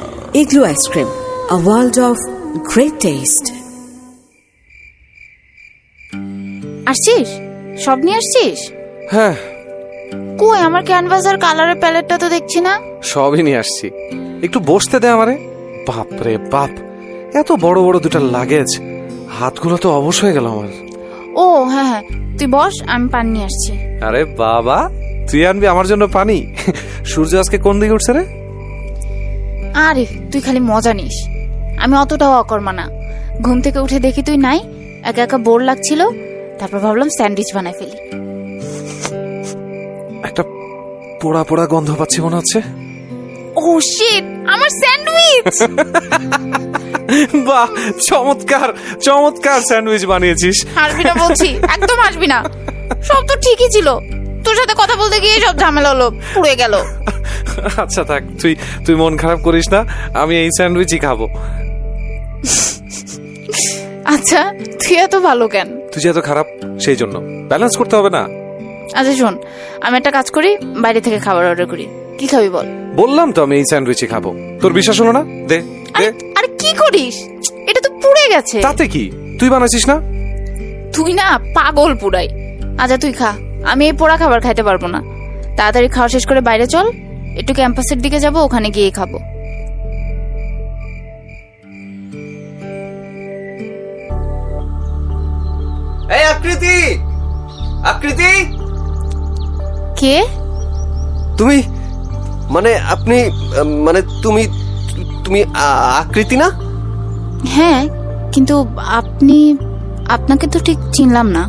Igloo Ice Cream, a world of great taste. আসছিস? সব নিয়ে আসছিস? হ্যাঁ, কই আমার ক্যানভাস আর কালারের প্যালেটটা তো দেখছি না। সবই নিয়ে আসছি, একটু বসতে দে আমারে। বাপ রে বাপ, এত বড় বড় দুটো লাগেজ, হাতগুলো তো অবশ হয়ে গেল আমার। ও হ্যাঁ হ্যাঁ, তুই বস, আমি পানি নিয়ে আসছি। আরে বাবা, তুই আনবি আমার জন্য পানি? সূর্য আজকে কোন দিকে উঠছে রে? আরে তুই খালি মজা নিস, আমি অতটাও অকর্মা না। ঘুম থেকে উঠে দেখি তুই নাই, একা একা বোর লাগছিল, তারপর ভাবলাম স্যান্ডউইচ বানাই ফেলি। একটা পোড়া পোড়া গন্ধ পাচ্ছি মনে হচ্ছে। ও শিট, আমার স্যান্ডউইচ! বাহ, চমৎকার চমৎকার স্যান্ডউইচ বানিয়েছিস। হাসবি না বলছি, একদম হাসবি না। সব তো ঠিকই ছিল, তোর সাথে কথা বলতে গিয়ে সব ঝামেলা হলো, পুড়ে গেল। আচ্ছা থাক, তুই মন খারাপ করিস না, আমি এই স্যান্ডউইচই খাবো। আচ্ছা তুই এত ভালো কেন? তুই যে এত খারাপ সেই জন্য ব্যালেন্স করতে হবে না? আচ্ছা শোন, আমি একটা কাজ করি, বাইরে থেকে খাবার অর্ডার করি। কি খাবি বল? বললাম তো আমি এই স্যান্ডউইচই খাবো। তোর বিশ্বাস হলো না? দে দে। আরে কি করিস, এটা তো পুড়ে গেছে। তাতে কি, তুই বানাইছিস না? তুই না পাগল পুরাই। আচ্ছা তুই খা, আমি এই পোড়া খাবার খাইতে পারবো না। তাড়াতাড়ি খাওয়া শেষ করে বাইরে চল, একটু ক্যাম্পাসের দিকে যাব, ওখানে গিয়ে খাবো। এই আকৃতি, আকৃতি, কে? তুমি মানে আপনি মানে তুমি তুমি আকৃতি না? হ্যাঁ, কিন্তু আপনাকে তো ঠিক চিনলাম না।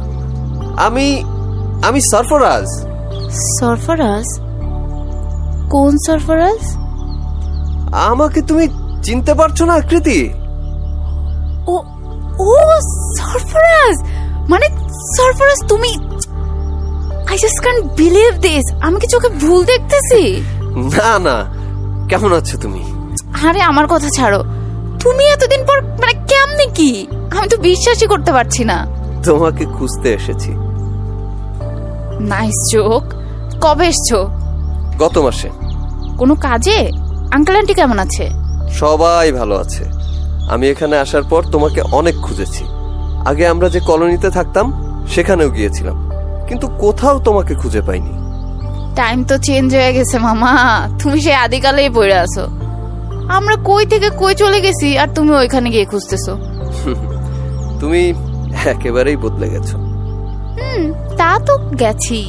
আমি সরফরাজ। সরফরাজ? কোন সরফরাজ? আমাকে তুমি চিনতে পারছো না আকৃতি? ও ও সরফরাজ, মানে সরফরাজ তুমি? I just can't believe this. আমি কি চোখে ভুল দেখতেছি? না না, কেমন আছো তুমি? আরে আমার কথা ছাড়ো, তুমি এতদিন পর মানে কেমনে কি? আমি তো বিশ্বাসই করতে পারছি না। তোমাকে খুঁজতে এসেছি। Nice joke. কবে এসছো? গত মাসে। কোনো কাজে? আঙ্কেল আন্টি কেমন আছে? সবাই ভালো আছে। আমি এখানে আসার পর তোমাকে অনেক খুঁজেছি। আগে আমরা যে কলোনিতে থাকতাম সেখানেও গিয়েছিলাম, কিন্তু কোথাও তোমাকে খুঁজে পাইনি। টাইম তো চেঞ্জ হয়ে গেছে মামা, তুমি সেই আদিকালেই পড়ে আছো। আমরা কই থেকে কই চলে গেছি আর তুমি ওইখানে গিয়ে খুঁজতেছো। তুমি একেবারেই বদলে গেছো। তা তো গেছি।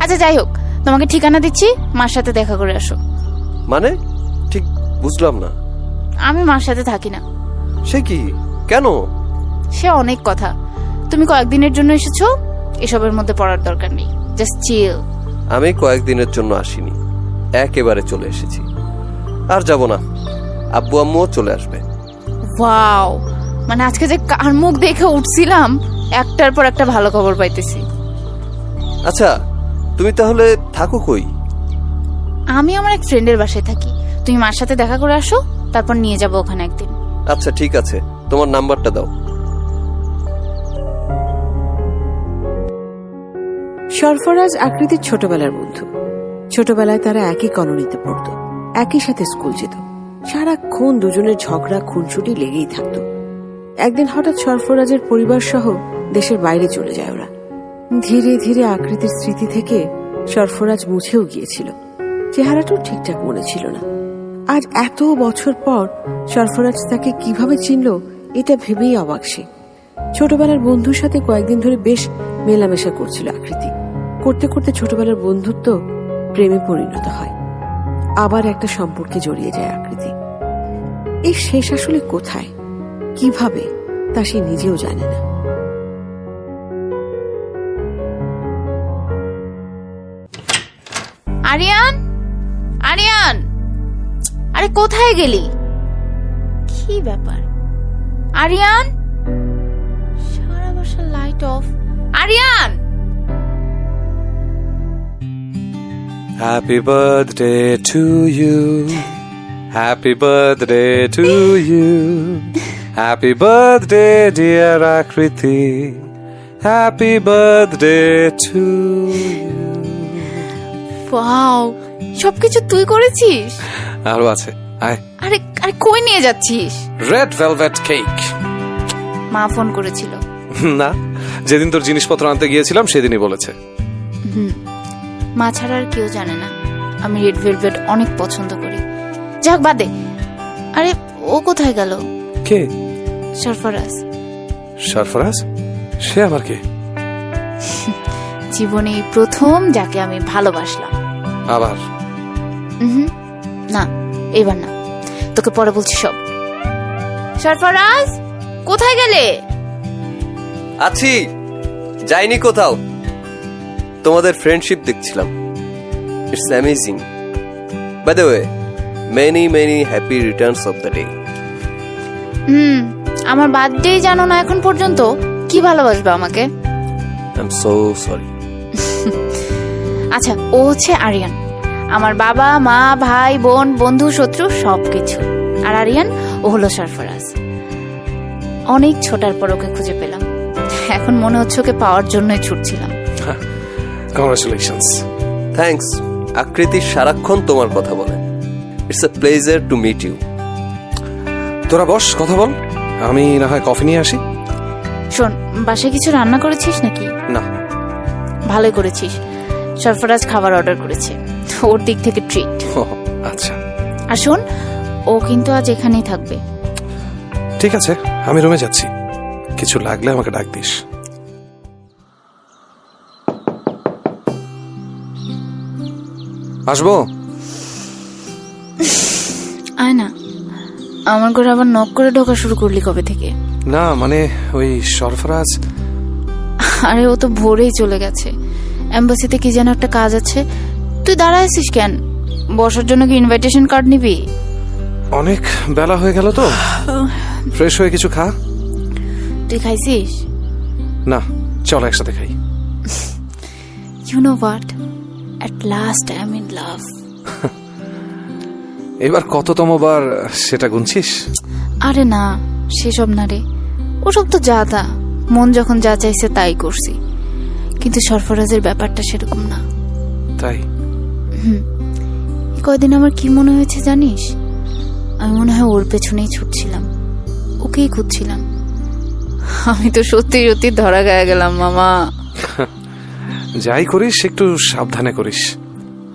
আচ্ছা যাই হোক, তোমাকে ঠিকানা দিচ্ছি, মার সাথে দেখা করে আসো। মানে ঠিক বুঝলাম না। আমি মার সাথে থাকি না। সে কি, কেন? সে অনেক কথা। তুমি কয়েকদিনের জন্য এসেছো, এসবের মধ্যে পড়ার দরকার নেই, জাস্ট চিল। আমি কয়েকদিনের জন্য আসিনি, একেবারে চলে এসেছি। আর যাব না, আব্বু আম্মুও চলে আসবে। ওয়াও, মানে আজকে যে কার মুখ দেখে উঠছিলাম, একটার পর একটা ভালো খবর পাইতেছি। আচ্ছা তুমি তাহলে থাকো কই? আমি আমার এক ফ্রেন্ডের বাসায় থাকি। তুমি মার সাথে দেখা করে আসো, তারপর নিয়ে যাবো ওখানে একদিন। আচ্ছা ঠিক আছে, তোমার নাম্বারটা দাও। সরফরাজ আকৃতির ছোটবেলার বন্ধু। ছোটবেলায় তারা একই কলোনিতে পড়তো, একই সাথে স্কুল যেত। সারাক্ষণ দুজনের ঝগড়া খুনসুটি লেগেই থাকতো। একদিন হঠাৎ সরফরাজের পরিবার সহ দেশের বাইরে চলে যায় ওরা। ধীরে ধীরে আকৃতির স্মৃতি থেকে সরফরাজ মুছেও গিয়েছিল। চেহারাটাও ঠিকঠাক মনে ছিল না। আজ এত বছর পর সরফরাজ তাকে কিভাবে চিনল, এটা ভেবেই অবাক সে। ছোটবেলার বন্ধুর সাথে কয়েকদিন ধরে বেশ মেলামেশা করছিল আকৃতি। করতে করতে ছোটবেলার বন্ধুত্ব প্রেমে পরিণত হয়। আবার একটা সম্পর্কে জড়িয়ে যায় আকৃতি। এই শেষ আসলে কোথায়, কিভাবে, তা সে নিজেও জানে না। আরিয়ান, আরিয়ান, আরে কোথায় গেলি? কি ব্যাপার আরিয়ান? সারা বাসার light off. Aryan! Happy birthday to you. Happy birthday to you. Happy birthday dear Akriti. Happy birthday to you. Wow, সবকিছু তুই করেছিস? আরো আছে, আয়। আরে আরে কই নিয়ে যাচ্ছিস? Red velvet cake. মা ফোন করেছিল। না, যেদিন তোর জিনিসপত্র আনতে গিয়েছিলাম সেদিনই বলেছে। মা ছাড়া আর কেউ জানে না আমি রেড ভেলভেট অনেক পছন্দ করি। যাক বাদে। আরে ও কোথায় গেল? কে? সরফরাজ। সরফরাজ? সে আবার কে? জীবনে এই প্রথম যাকে আমি ভালোবাসলাম। আবার? না, এবার না। তোকে পরে বলছি সব। সরফরাজ, কোথায় গেলে? আছি, যাইনি কোথাও। তোমাদের ফ্রেন্ডশিপ দেখছিলাম। It's amazing. By the way, many many happy returns of the day. আমার বার্থডে জানো না এখন পর্যন্ত? কি ভালোবাসবে আমাকে? I am so sorry. আচ্ছা, ও হচ্ছে আরিয়ান, আমার বাবা মা ভাই বোন বন্ধু শত্রু সবকিছু। আর আরিয়ান, ও হলো সরফরাজ। অনেক ছোটার পর ওকে খুঁজে পেলাম। এখন মনে হচ্ছে ওকে পাওয়ার জন্যই ছুটছিলাম। কংগ্রাচুলেশনস। থ্যাঙ্কস। আকৃতি সারাক্ষণ তোমার কথা বলে। It's a pleasure to meet you. তোরা বস, কথা বল, আমি না হয় কফি নিয়ে আসি। শোন, বাসায় কিছু রান্না করেছিস নাকি? না। ভালোই করেছিস। সরফরাজ খাবার অর্ডার করেছে, ওর দিক থেকে ট্রিট। আচ্ছা। আর শোন, ও কিন্তু আজ এখানেই থাকবে। ঠিক আছে, আমি রুমে যাচ্ছি, কিছু লাগলে আমাকে ডাক দিস। আসবো? আয় না, আমার ঘরে আবার নক করে ঢোকা শুরু করলি কবে থেকে? না মানে ওই সরফরাজ। আরে ও তো ভোরেই চলে গেছে, এম্বাসিতে কি যেন একটা কাজ আছে। তুই দাঁড়ায় আছিস কেন? বসার জন্য কি ইনভাইটেশন কার্ড নিবি? অনেক বেলা হয়ে গেল তো, ফ্রেশ হয়ে কিছু খা। তুই খাইছিস? না, চল একসাথে খাই। You know what, at last I am in love. এবার কততম বার সেটা গুনছিস? আরে না, সেসব না রে, ওসব তো যা তা, মন যখন যা চাইছে তাই করছি। কিন্তু সরফরাজের ব্যাপারটা সেরকম না। তাই? কয়দিন আমার কি মনে হয়েছে জানিস? আমি মনে হয় ওর পেছনেই ছুটছিলাম, ওকেই খুঁজছিলাম। আমি তো সত্যি সত্যি ধরা গায়ে গেলাম মামা। যাই করিস একটু সাবধানে করিস।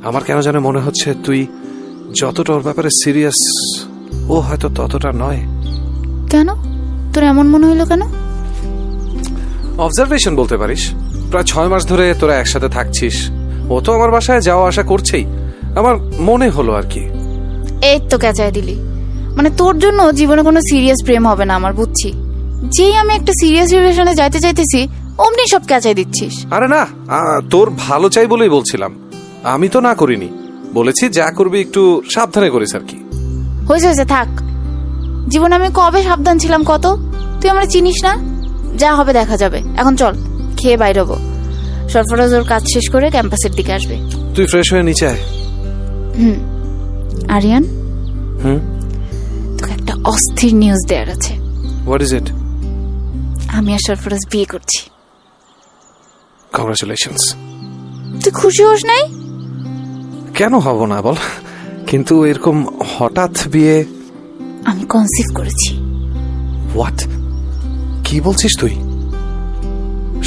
আমার কেন যেন মনে হচ্ছে তুই যতটা ওর ব্যাপারে সিরিয়াস, ও হয়তো ততটা নয়। কেন তোর এমন মনে হইলো কেন? অবজারভেশন বলতে পারিস। প্রায় 6 মাস ধরে তোরা একসাথে থাকছিস, ও তো আমার বাসায় যাওয়া আসা করছেই, আমার মনে হলো আর কি। এই তো ক্যাচায় দিলি, মানে তোর জন্য জীবনে কোনো সিরিয়াস প্রেম হবে না আমার, বুঝছি। যেই আমি একটা সিরিয়াস রিলেশনে যাইতে চাইতেছি অমনি সব ক্যাচাই দিচ্ছিস। আরে না, তোর ভালো চাই বলেই বলছিলাম, আমি তো না করিনি, বলেছি যা করবি একটু সাবধানে করিস আর কি। হয়েছে থাক, জীবনে আমি কবে সাবধান ছিলাম কত? তুই আমরা চিনিস না, যা হবে দেখা যাবে। এখন চল, খেয়ে বাইর হবো। সরফরাজ ওর কাজ শেষ করে ক্যাম্পাসের দিকে আসবে। তুই ফ্রেশ হয়ে নিচে আয়। আরিয়ান, তোকে একটা অস্থির নিউজ দেওয়ার আছে। What is it? আমি আর সরফরাজ বিয়ে করছি। কংগ্রাচুলেশনস। তুই খুশি হোস নাই? কেন হব না বল, কিন্তু এরকম হঠাৎ বিয়ে? আমি কনসিভ করেছি। হোয়াট? কি বলছিস তুই?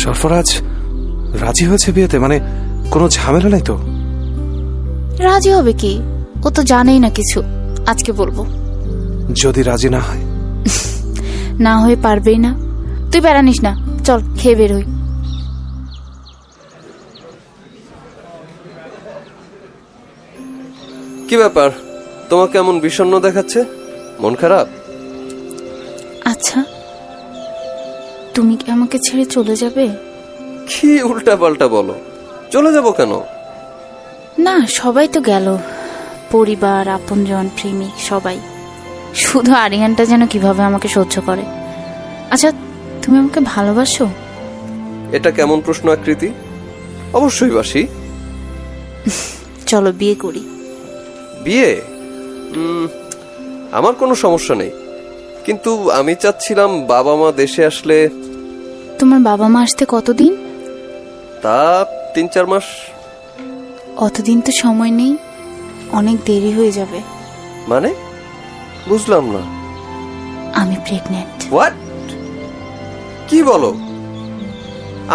সরফরাজ রাজি হয়েছে বিয়েতে? মানে কোনো ঝামেলা নাই তো? রাজি হবে কি, ও তো জানেই না কিছু, আজকে বলবো। যদি রাজি না হয়? না হয়ে পারবেই না। তুই বেড়া নিস না, চল খেয়ে বের হই। কি ব্যাপার, তোমাকে এমন বিষণ্ণ দেখাচ্ছে? মন খারাপ? আচ্ছা, তুমি কি আমাকে ছেড়ে চলে যাবে? কি উল্টা পাল্টা বলো, চলে যাব কেন? না, সবাই তো গেল, পরিবার আপনজন প্রেমিক সবাই, শুধু আরিয়ানটা যেন কিভাবে আমাকে সহ্য করে। আচ্ছা, তুমি আমাকে ভালোবাসো? এটা কেমন প্রশ্ন আকৃতি? অবশ্যই বাসি। চলো বিয়ে করি। বিয়ে? আমার কোনো সমস্যা নেই, কিন্তু আমি চাচ্ছিলাম বাবা মা দেশে আসলে। তোমার বাবা মা আসতে কতদিন? তা 3-4 মাস। অতদিন তো সময় নেই, অনেক দেরি হয়ে যাবে। মানে বুঝলাম না। আমি প্রেগনেন্ট। হোয়াট? কি বলো?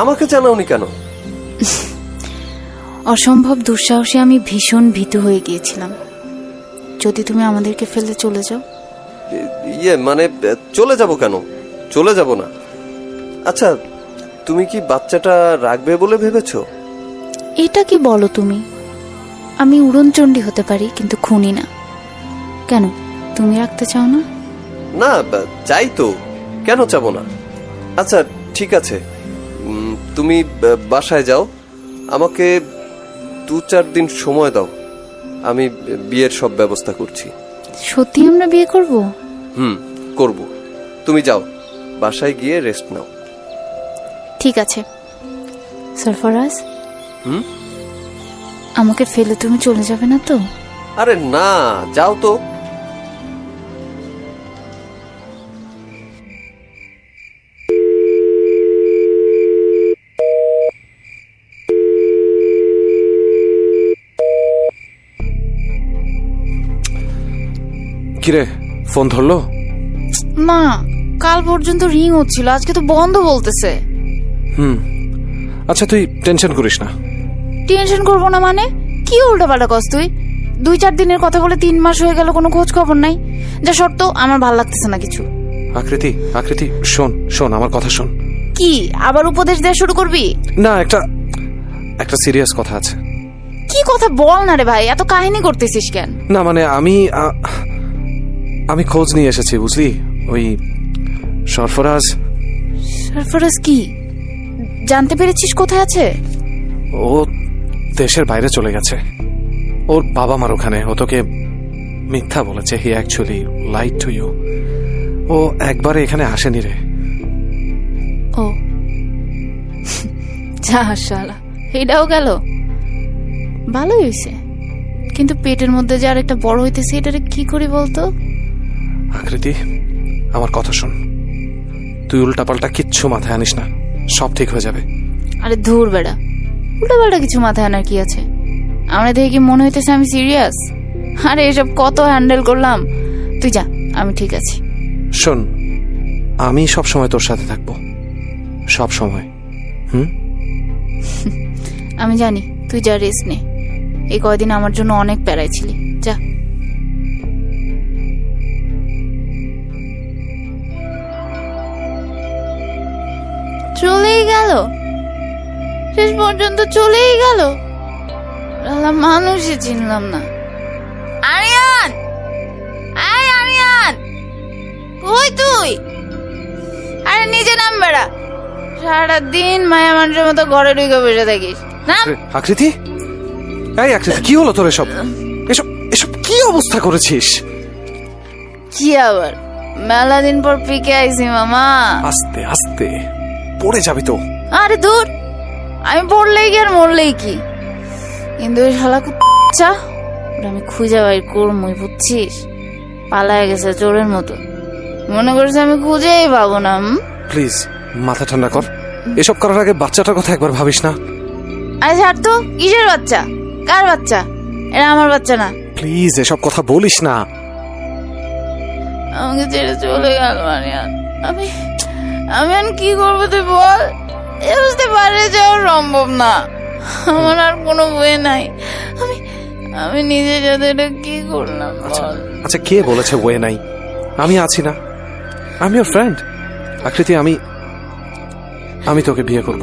আমাকে জানাওনি কেন? অসম্ভব দুঃসাহসে আমি ভীষণ ভীতু হয়ে গিয়েছিলাম, যদি তুমি আমাদেরকে ফেলে চলে যাও। মানে চলে যাব কেন? চলে যাব না। আচ্ছা, তুমি কি বাচ্চাটা রাখবে বলে ভেবেছো? এটা কি বলো তুমি? আমি উড়নচণ্ডী হতে পারি কিন্তু খুনি না। কেন, তুমি রাখতে চাও না? না, চাই তো, কেন চাবো না। আচ্ছা ঠিক আছে, তুমি বাসায় যাও, আমাকে 2-4 দিন সময় দাও, আমি বিয়ের সব ব্যবস্থা করছি। সত্যি আমরা বিয়ে করব? করব। তুমি যাও, বাসায় গিয়ে রেস্ট নাও। ঠিক আছে। সরফরাজ, আমাকে ফেলে তুমি চলে যাবে না তো? আরে না, যাও তো। কিরে, ফোন ধরলো? না, কাল পর্যন্ত রিং হচ্ছিল, আজকে তো বন্ধ বলতেছে। আচ্ছা তুই টেনশন করিস না। টেনশন করবো না মানে? কি উল্টাপাল্টা কস তুই? 2-4 দিনের কথা বলে 3 মাস হয়ে গেল, কোনো খোঁজ খবর নাই। যা শর্ত, আমার ভাল লাগতেছে না কিছু। আকৃতি, আকৃতি, শোন আমার কথা শোন। কি আবার উপদেশ দেওয়া শুরু করবি? না, একটা সিরিয়াস কথা আছে। কি কথা বল না রে ভাই, এত কাহিনী করতেছিস কেন? না মানে আমি খোঁজ নিয়ে এসেছি, বুঝলি? ওই সরফরাজ। সরফরাজ কি জানতে পেরেছিস কোথায় আছে? ও দেশের বাইরে চলে গেছে, ওর বাবা মার ওখানে। ও তোকে মিথ্যা বলেছে। He actually lied to you. ও একবারে এখানে আসেনি রে। ও যা শালা, এটাও গেল। ভালোই হয়েছে, কিন্তু পেটের মধ্যে যে আর একটা বড় হইতেছে, এটারে কি করি বলতো? আকৃতি, আমার কথা শোন। তুই উল্টাপাল্টা কিচ্ছু মাথায় আনিস না, সব ঠিক হয়ে যাবে। আরে ধুর বেড়া, উল্টাপাল্টা কিছু মাথায় আনার কি আছে? আমরা দেখে কি মনে হইতেছে আমি সিরিয়াস? আরে এসব কত হ্যান্ডেল করলাম। তুই যা, আমি ঠিক আছি। শোন, আমি সব সময় তোর সাথে থাকবো, সব সময়। আমি জানি, তুই যা, রেস্ট নে। এই কয়দিন আমার জন্য অনেক প্যারায় ছিলি, যা। চলেই গেল, শেষ পর্যন্ত চলেই গেল। মানুষই চিনলাম না। আরিয়ান, আরে আরিয়ান, কই তুই? আরে নিচে নাম বেড়া, সারাদিন মায়া মানুষের মতো ঘরে ঢুকে বসে থাকিস না? আকৃতি, এই আকৃতি, কি হলো তোর? এসব এসব এসব কি অবস্থা করেছিস? কি আবার মেলা দিন পর পিকে আইছি মামা। আস্তে আস্তে, পড়ে যাবি তো। আরে দূর, আমি পড়লেই কি আর মরলেই কি, কিন্তু ওই শালা কুচ্চা ওটা আমি খুঁজে বাইর করবই, বুঝছিস? পালায় গেছে চোরের মতো, মনে করছে আমি খুঁজেই পাবো না। প্লিজ মাথা ঠান্ডা কর। এসব করার আগে বাচ্চাটার কথা একবার ভাবিস না? আরে ছাড় তো, কিসের বাচ্চা? কার বাচ্চা? এটা আমার বাচ্চা না। প্লিজ এসব কথা বলিস না। আমাকে ছেড়ে চলে গেল আরিয়ান। আমি আর কি করবো তুই বল? এ বুঝতে পারে যাওয়া সম্ভব না, আমার আর কোনো ওয়ে নাই। আমি নিজের সাথে এটা কি করলাম বল? আচ্ছা কে বলেছে ওয়ে নাই? আমি আছি না, আমি ইওর ফ্রেন্ড। আকৃতি, আমি তোকে বিয়ে করব।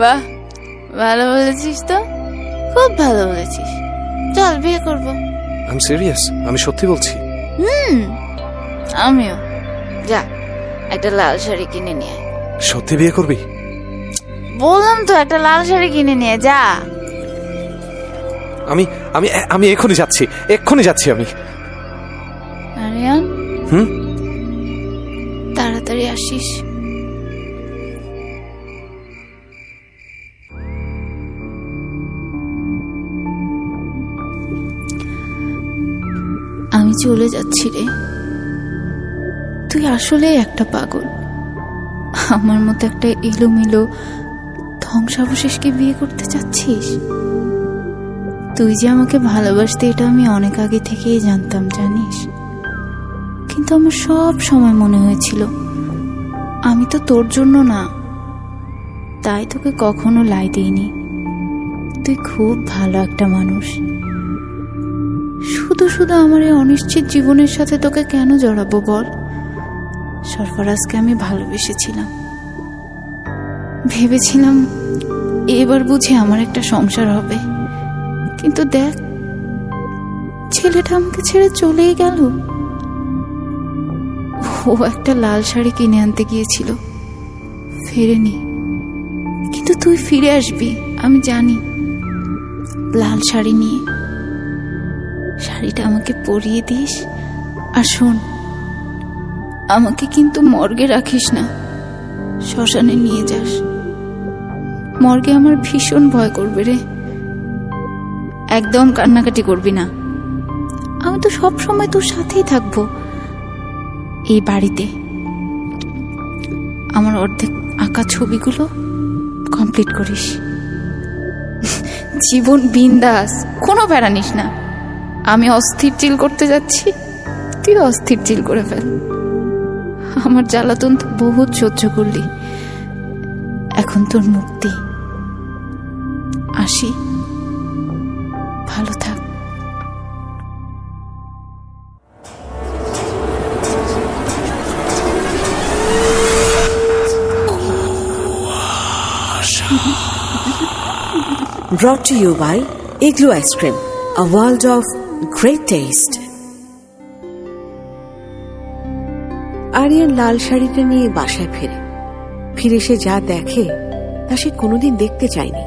বাহ, ভালো বলেছিস তো, খুব ভালো বলেছিস। চল বিয়ে করবো। আই এম সিরিয়াস, আমি সত্যি বলছি। আমিও। যা, একটা লাল শাড়ি কিনে নিয়ে আয়। সত্যি বিয়ে করবি? বললাম তো, একটা লাল শাড়ি কিনে নিয়ে যা। আমি আমি আমি এক্ষুনি যাচ্ছি আমি। আরিয়ান, তাড়াতাড়ি আসিস। আমি চলে যাচ্ছি রে। তুই আসলে একটা পাগল। আমার মতো একটা এলোমেলো ধ্বংসাবশেষকে বিয়ে করতে চাচ্ছিস? তুই যে আমাকে ভালোবাসতে, এটা আমি অনেক আগে থেকেই জানতাম, জানিস? কিন্তু আমার সব সময় মনে হয়েছিল আমি তো তোর জন্য না, তাই তোকে কখনো লাই দিইনি। তুই খুব ভালো একটা মানুষ। শুধু শুধু আমার এই অনিশ্চিত জীবনের সাথে তোকে কেন জড়াবো বল? সরফরাজকে আমি ভালোবেসেছিলাম, ভেবেছিলাম এবার বুঝে আমার একটা সংসার হবে। কিন্তু দেখ, ছেলেটা আমাকে ছেড়ে চলেই গেল। ও একটা লাল শাড়ি কিনে আনতে গিয়েছিল, ফেরেনি। কিন্তু তুই ফিরে আসবি আমি জানি, লাল শাড়ি নিয়ে। শাড়িটা আমাকে পরিয়ে দিস। আর শোন, আমাকে কিন্তু মর্গে রাখিস না, শ্মশানে নিয়ে যাস। মর্গে আমার ভীষণ ভয় করবে রে। একদম কান্নাকাটি করবি না, আমি তো সব সময় তোর সাথেই থাকবো এই বাড়িতে। আমার অর্ধেক আঁকা ছবিগুলো কমপ্লিট করিস। জীবন বিন্দাস, কোনো প্যারা নিস না। আমি অস্থির চিল করতে যাচ্ছি, তুই অস্থির চিল করে ফেল। আমার জ্বালাতন তো বহুত সহ্য করলি, এখন তোর মুক্তি। আসি, ভালো থাক। Brought to you by Igloo Ice Cream, a world of great taste. Aryan লাল শাড়িটা নিয়ে বাসায় ফিরে সে যা দেখে তা সে কোনোদিন দেখতে চায়নি।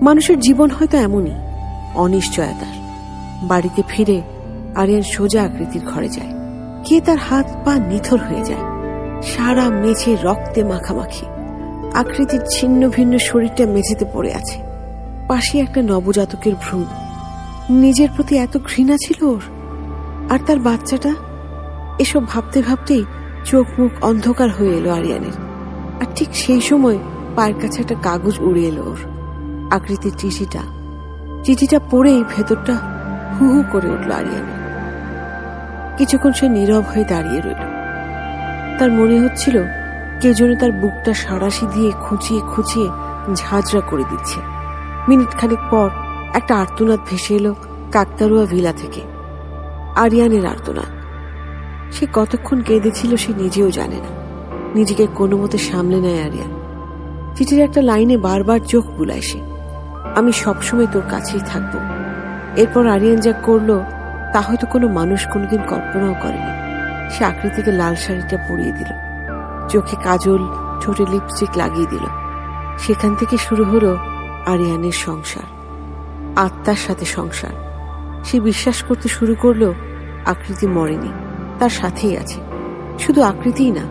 মানুষের জীবন হয়তো এমনই, অনিশ্চয়তার। বাড়িতে ফিরে আরিয়ান সোজা আকৃতির ঘরে যায়। কে তার হাত পা নিথর হয়ে যায়, সারা মেঝে রক্তে মাখামাখি। আকৃতির ছিন্ন ভিন্ন শরীরটা মেঝেতে পড়ে আছে, পাশে একটা নবজাতকের ভ্রূণ। নিজের প্রতি এত ঘৃণা ছিল ওর, আর তার বাচ্চাটা। এসব ভাবতে ভাবতেই চোখ মুখ অন্ধকার হয়ে এলো আরিয়ানের। আর ঠিক সেই সময় পায়ের কাছে একটা কাগজ উড়ে এলো ওর। আকৃতির চিঠিটা পড়েই ভেতরটা হু হু করে উঠল আরিয়ানের। কিছুক্ষণ সে নীরব হয়ে দাঁড়িয়ে রইল। তার মনে হচ্ছিল কে যেন তার বুকটা সাঁড়াশি দিয়ে খুঁচিয়ে ঝাঁঝরা করে দিচ্ছে। মিনিট খানেক পর একটা আর্তনাদ ভেসে এলো কাকতারুয়া ভিলা থেকে। আরিয়ানের আর্তনাদ। সে কতক্ষণ কেঁদেছিল সে নিজেও জানে না। নিজেকে কোনো মতে সামলে নেয় আরিয়ান। চিঠির একটা লাইনে বারবার চোখ বুলায় সে, আমি সবসময় তোর কাছেই থাকবো। এরপর আরিয়ান যা করলো তা হয়তো কোনো মানুষ কোনোদিন কল্পনাও করেনি। সে আকৃতিকে লাল শাড়িটা পরিয়ে দিল, চোখে কাজল, ঠোঁটে লিপস্টিক লাগিয়ে দিল। সেখান থেকে শুরু হলো আরিয়ানের সংসার, আত্মার সাথে সংসার। সে বিশ্বাস করতে শুরু করলো আকৃতি মরেনি, তার সাথেই আছে। শুধু আকৃতিই না,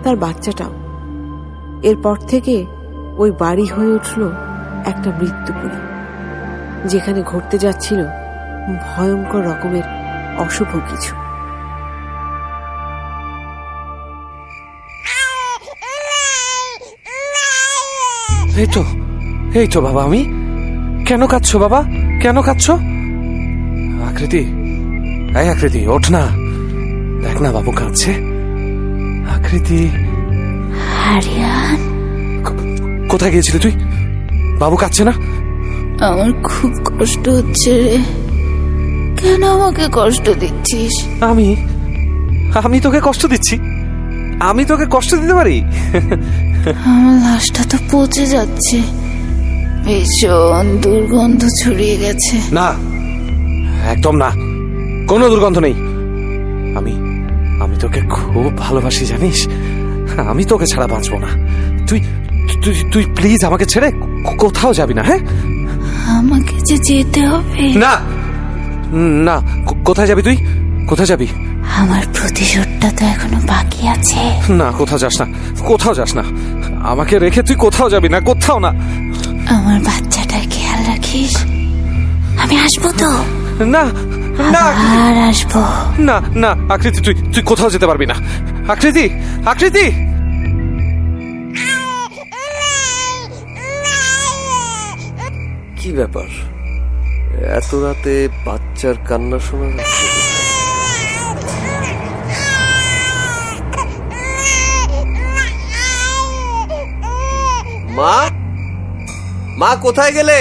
তার বাচ্চাটাও। এরপর থেকে ওই বাড়ি হয়ে উঠল একটা মৃত্যুপুরী, যেখানে ঘটতে যাচ্ছিল ভয়ঙ্কর রকমের অশুভ কিছু। এই তো বাবা, আমি কেন কাঁদছো বাবা, কেন কাঁদছো? আকৃতি, এই আকৃতি, ওঠ না, দেখ না বাবু কাঁদছে। আকৃতি, আরিয়ান, কোথায় গিয়েছিলি তুই? বাবু কাঁদছে না? আমার খুব কষ্ট হচ্ছে রে। কেন আমাকে কষ্ট দিচ্ছিস? আমি তোকে কষ্ট দিচ্ছি? আমি তোকে কষ্ট দিতে পারি? আমার লাশটা তো পচে যাচ্ছে, ভীষণ দুর্গন্ধ ছড়িয়ে গেছে। না, একদম না, কোনো দুর্গন্ধ নেই। আমি তোকে খুব ভালোবাসি জানিস, আমি তোকে ছাড়া বাঁচবো না। তুই প্লিজ আমাকে ছেড়ে কোথাও যাবি না, হ্যাঁ? আমাকে যে যেতে হবে। না না, কোথায় যাবি তুই? কোথায় যাবি? আমার প্রতিশোধটা তো এখনো বাকি আছে। না, কোথাও যাস না, আমাকে রেখে তুই কোথাও যাবি না, কোথাও না। আমার বাচ্চাটার খেয়াল রাখিস। আমি আসবো তো। না না, আর আসবো না না, আকৃতি তুই কোথাও যেতে পারবি না। আকৃতি, আকৃতি, কি ব্যাপার, এত রাতে বাচ্চার কান্না শোনা যাচ্ছে? মা কোথায় গেলে?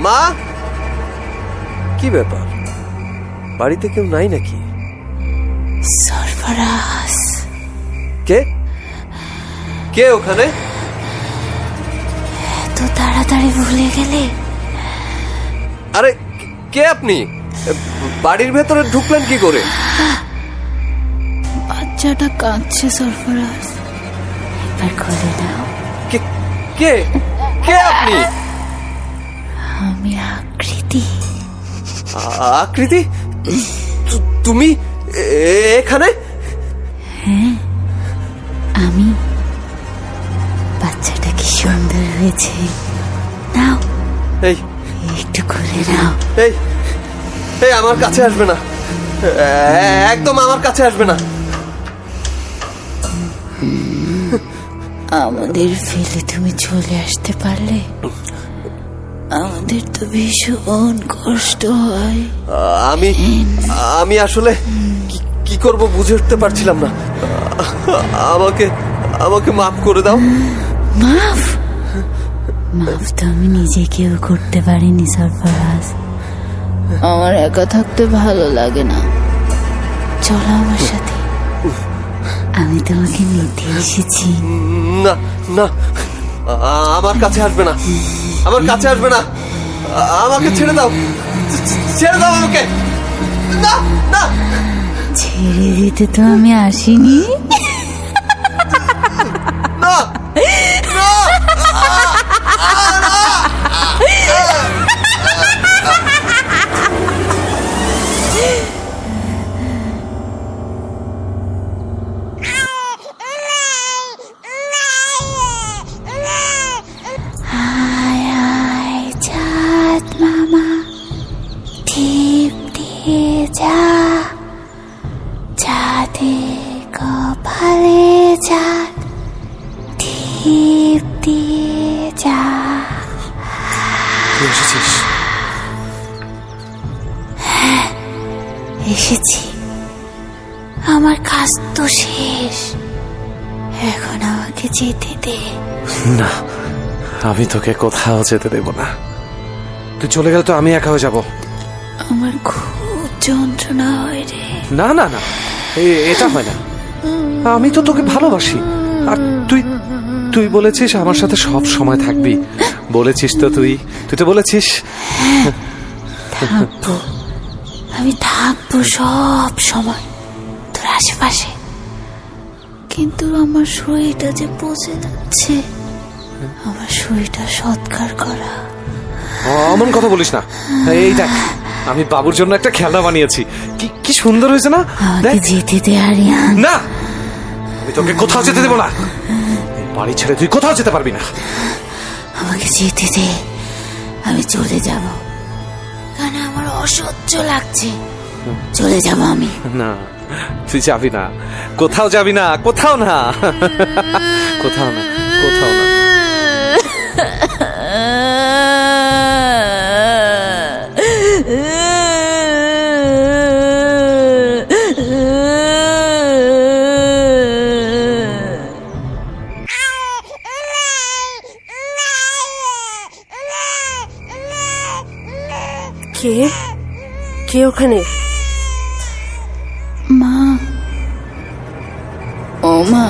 মা, কি ব্যাপার, বাড়িতে কেউ নাই নাকি? সরফরাজ। কে ওখানে? এত তাড়াতাড়ি ভুলে গেলে? আরে কে আপনি? বাড়ির ভেতরে ঢুকলেন কি করে? বাচ্চাটা কাঁদছে সরফরাজ, একবার খুলে দাও। কে কে কে আপনি? আমি আকৃতি। আকৃতি, তুমি এখানে? আমি। বাচ্চাটা কি সুন্দর হয়েছে, নাও এই একটু খুলে নাও। এই এই আমার কাছে আসবে না, একদম আমার কাছে আসবে না। আমাদের ফেলে তুমি চলে আসতে পারলে আমাদের তো ভীষণ কষ্ট হয়। আমি আমি আসলে কি করব বুঝে উঠতে পারছিলাম না। আমাকে আমাকে মাফ করে দাও। মাফ? মাফ তো আমি নিজেকেও করতে পারিনি সরফরাজ। আমার একা থাকতে ভালো লাগে না, চলো আমার সাথে, আমি তোমাকে নিতে এসেছি। না না, আমার কাছে আসবে না, আমার কাছে আসবে না। আমাকে ছেড়ে দাও, ছেড়ে দাও আমাকে। না না, ছেড়ে দিতে তো আমি আসিনি। না না। চাঁদ মামা টিপ দিয়ে যা, চাঁদে কপালে চাঁদ টিপ দিয়ে যা। তুই এসেছিস? এসেছি, আমার কাজ তো শেষ, এখন আমাকে যেতে দে। না, আমি তোকে কোথাও যেতে দেব না। তুই চলে গেলে তো আমি একা হয়ে যাব। আমার খুব যন্ত্রণা হয় রে। না না না, এটা হয় না। আমি তো তোকে ভালোবাসি। আর তুই তুই বলেছিস আমার সাথে সব সময় থাকবি। বলেছিস তো, তুই তো বলেছিস। থাকবো, আমি থাকবো সব সময় তোর আশেপাশে, কিন্তু আমার শরীরটা যে পচে যাচ্ছে, আমার শরীরটা সৎকার করা। অমন কথা বলিস না। এই দেখ, আমি বাবুর জন্য একটা খেলনা বানিয়েছি। কি সুন্দর হয়েছে না? আমাকে যেতে দে আরিয়ান। না, আমি তোকে কোথাও যেতে দেবো না। এই বাড়ি ছেড়ে তুই কোথাও যেতে পারবি না। আমাকে যেতে দে, আমি চলে যাব, কারণ আমার অসহ্য লাগছে। চলে যাব আমি। না, তুই যাবি না, কোথাও যাবি না, কোথাও না, কোথাও না, কোথাও না। কে কে ওখানে? মা, ও মা,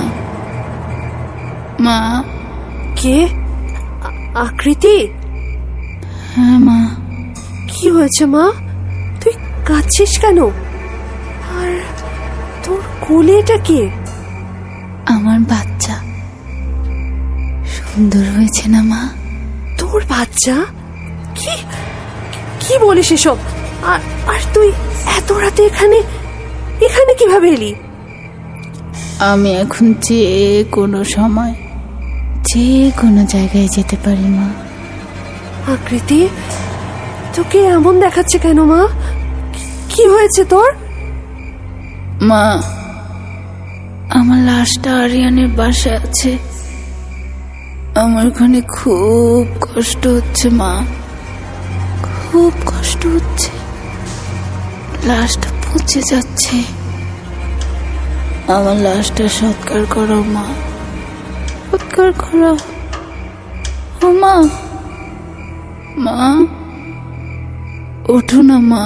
মা। কে? আকৃতি? হ্যাঁ মা। কি হয়েছে মা? তুই কাঁদছিস কেন? আর তোর কোলে এটা কে? আমার বাচ্চা। সুন্দর হয়েছে না মা? তোর বাচ্চা? কি কি বলিস এসব? আর তুই এত রাতে এখানে কিভাবে এলি? আমি এখন যে কোনো সময় যে কোনো জায়গায় যেতে পারি মা। আকৃতি, তোকে এমন দেখাচ্ছে কেন মা? কি হয়েছে তোর? মা, আমার লাশটা আরিয়ানের বাসায় আছে, আমার ওখানে খুব কষ্ট হচ্ছে মা, খুব কষ্ট হচ্ছে। লাশটা পচে যাচ্ছে, আমার লাশটা সৎকার করো মা, সৎকার করো। ও মা, মা ওঠো না মা।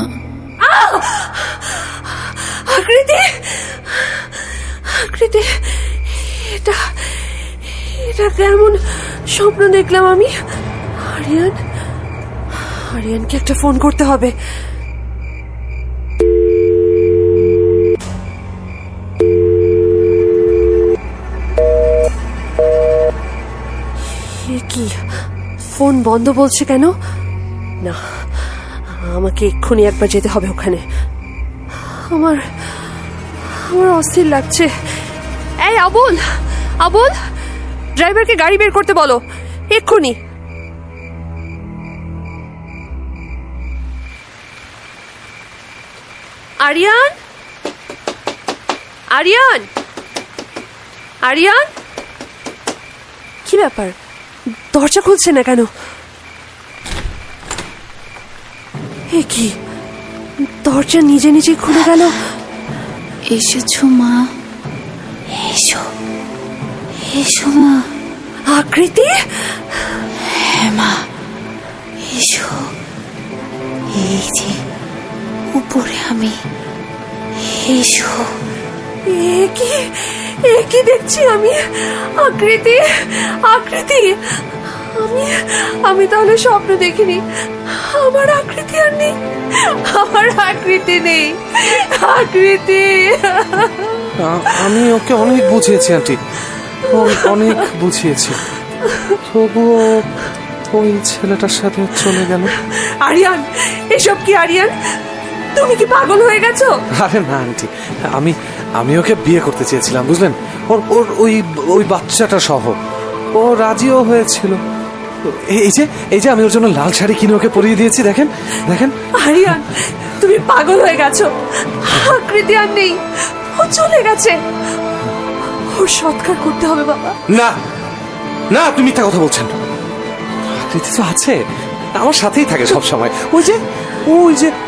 আকৃতি, আকৃতি, এটা এটা কেমন স্বপ্ন দেখলাম আমি? আরিয়ান, আরিয়ানকে একটা ফোন করতে হবে। এ কি, ফোন বন্ধ বলছে কেন? না, আমাকে এক্ষুনি একবার যেতে হবে ওখানে। আমার আমার অস্থির লাগছে। এই আবুল, আবুল, ড্রাইভারকে গাড়ি বের করতে বলো এক্ষুনি। আরিয়ান, আরিয়ান, আরিয়ান, কি ব্যাপার? দরজা খুলছে না কেন? এ কি, দরজা নিজে নিজে খুলে গেল। এসেছো মা, এসো, এসো মা। আকৃতি, হ্যাঁ মা, এসো। এই যে উপরে আমি, এসো। এ কি দেখছি আমি? আকৃতি, আকৃতি, আমি তাহলে স্বপ্ন দেখিনি। আমার আকৃতি আর নেই, আমার আকৃতি নেই। আকৃতি, আমি ওকে অনেক বুঝিয়েছি আন্টি, অনেক বুঝিয়েছি, তবুও ওই ছেলেটার সাথে চলে গেল। আরিয়ান, এসব কি আরিয়ান? তুমি কি পাগল হয়ে গেছো? আরে না আন্টি, আমি ওকে বিয়ে করতে চেয়েছিলাম, বুঝলেন? ওর ওই বাচ্চাটা সহ ও রাজিও হয়েছিল। এই যে আমি ওর জন্য লাল শাড়ি কিনে ওকে পরিয়ে দিয়েছি, দেখেন দেখেন। আরিয়ান, তুমি পাগল হয়ে গেছো। আকৃতি আর নেই, ও চলে গেছে। ওর সৎকার করতে হবে বাবা। না না, আপনি মিথ্যা কথা বলছেন। আকৃতি তো আছে, আমার সাথেই থাকে সব সময়।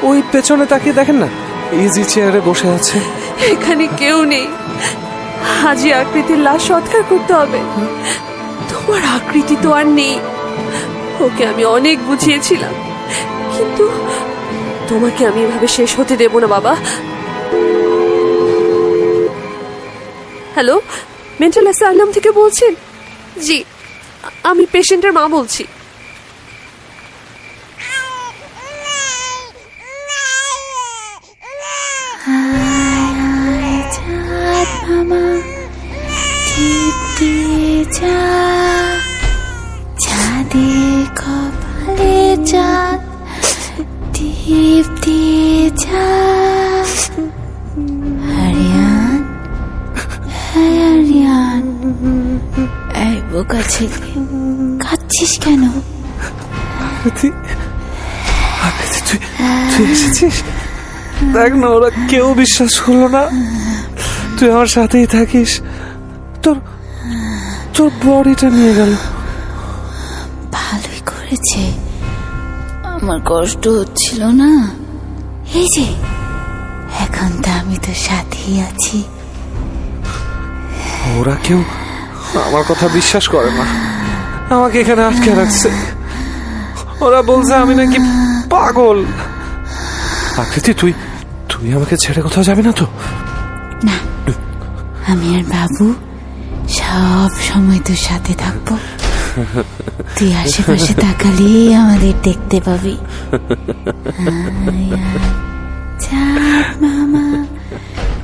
ওই পেছনে তাকিয়ে দেখেন না, ইজি চেয়ারে বসে আছে। এখানে কেউ নেই। আজই আকৃতির লাশ সৎকার করতে হবে। তোমার আকৃতি তো আর নেই। ওকে আমি অনেক বুঝিয়েছিলাম, কিন্তু তোমাকে আমি এভাবে শেষ হতে দেব না বাবা। হ্যালো, মেন্টাল অ্যাসাইলাম থেকে বলছেন? জি, আমি পেশেন্টের মা বলছি। মামা, টিপ দিয়ে যা, চাঁদের কপালে চাঁদ, টিপ দিয়ে যা। আরিয়ান, হ্যাঁ আরিয়ান, এই বোকা ছেলে, কাঁদছিস কেন? আকৃতি, তুই এসেছিস? দেখ না, ওরা কেউ বিশ্বাস করলো না তুই আমার সাথেই থাকিস। তোর বডিটা নিয়ে গেল। ভালোই করেছে, আমার কষ্ট হচ্ছিল না। এই যে এখন তো আমি তো সাথেই আছি। ওরা কেউ আমার কথা বিশ্বাস করে না, আমাকে এখানে আটকে রাখছে। ওরা বলছে আমি নাকি পাগল। আকৃতি, তুই আমাকে ছেড়ে কোথাও যাবি না তো? না, আমি আর বাবু সব সময় তোর সাথে থাকবো। তুই আশেপাশে তাকালেই আমাদের দেখতে পাবি। চাঁদ মামা,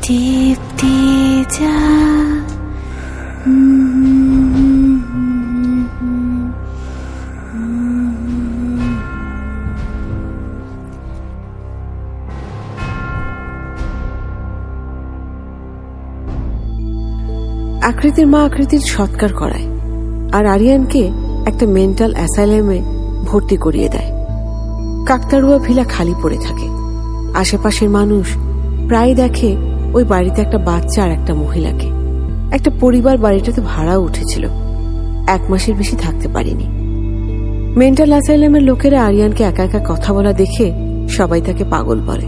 টিপ দিয়ে যা। আকৃতির মা আকৃতির সৎকার করায় আর আরিয়ানকে একটা মেন্টাল অ্যাসাইলামে ভর্তি করিয়ে দেয়। কাকতাড়ুয়া ভিলা খালি পড়ে থাকে। আশেপাশের মানুষ প্রায় দেখে ওই বাড়িতে একটা বাচ্চা আর একটা মহিলাকে। একটা পরিবার বাড়িটাতে ভাড়াও উঠেছিল, 1 মাসের বেশি থাকতে পারেনি। মেন্টাল অ্যাসাইলামের লোকেরা আরিয়ানকে একা একা কথা বলা দেখে সবাই তাকে পাগল বলে,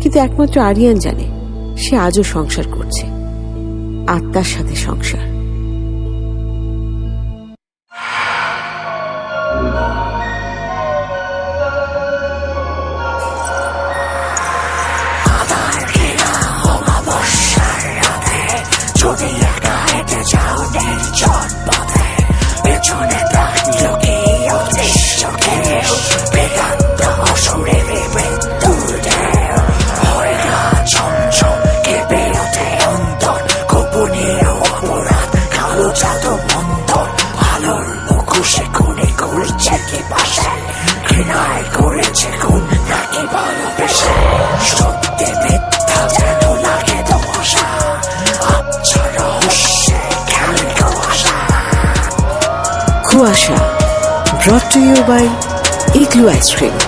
কিন্তু একমাত্র আরিয়ান জানে সে আজও সংসার করছে, আত্মার সাথে সংসার। যদি একা হেঁটে যাও নির্জন পথে, পেছনে তাক লুকিয়ে চোখে বেকার brought to you by Igloo Ice Cream.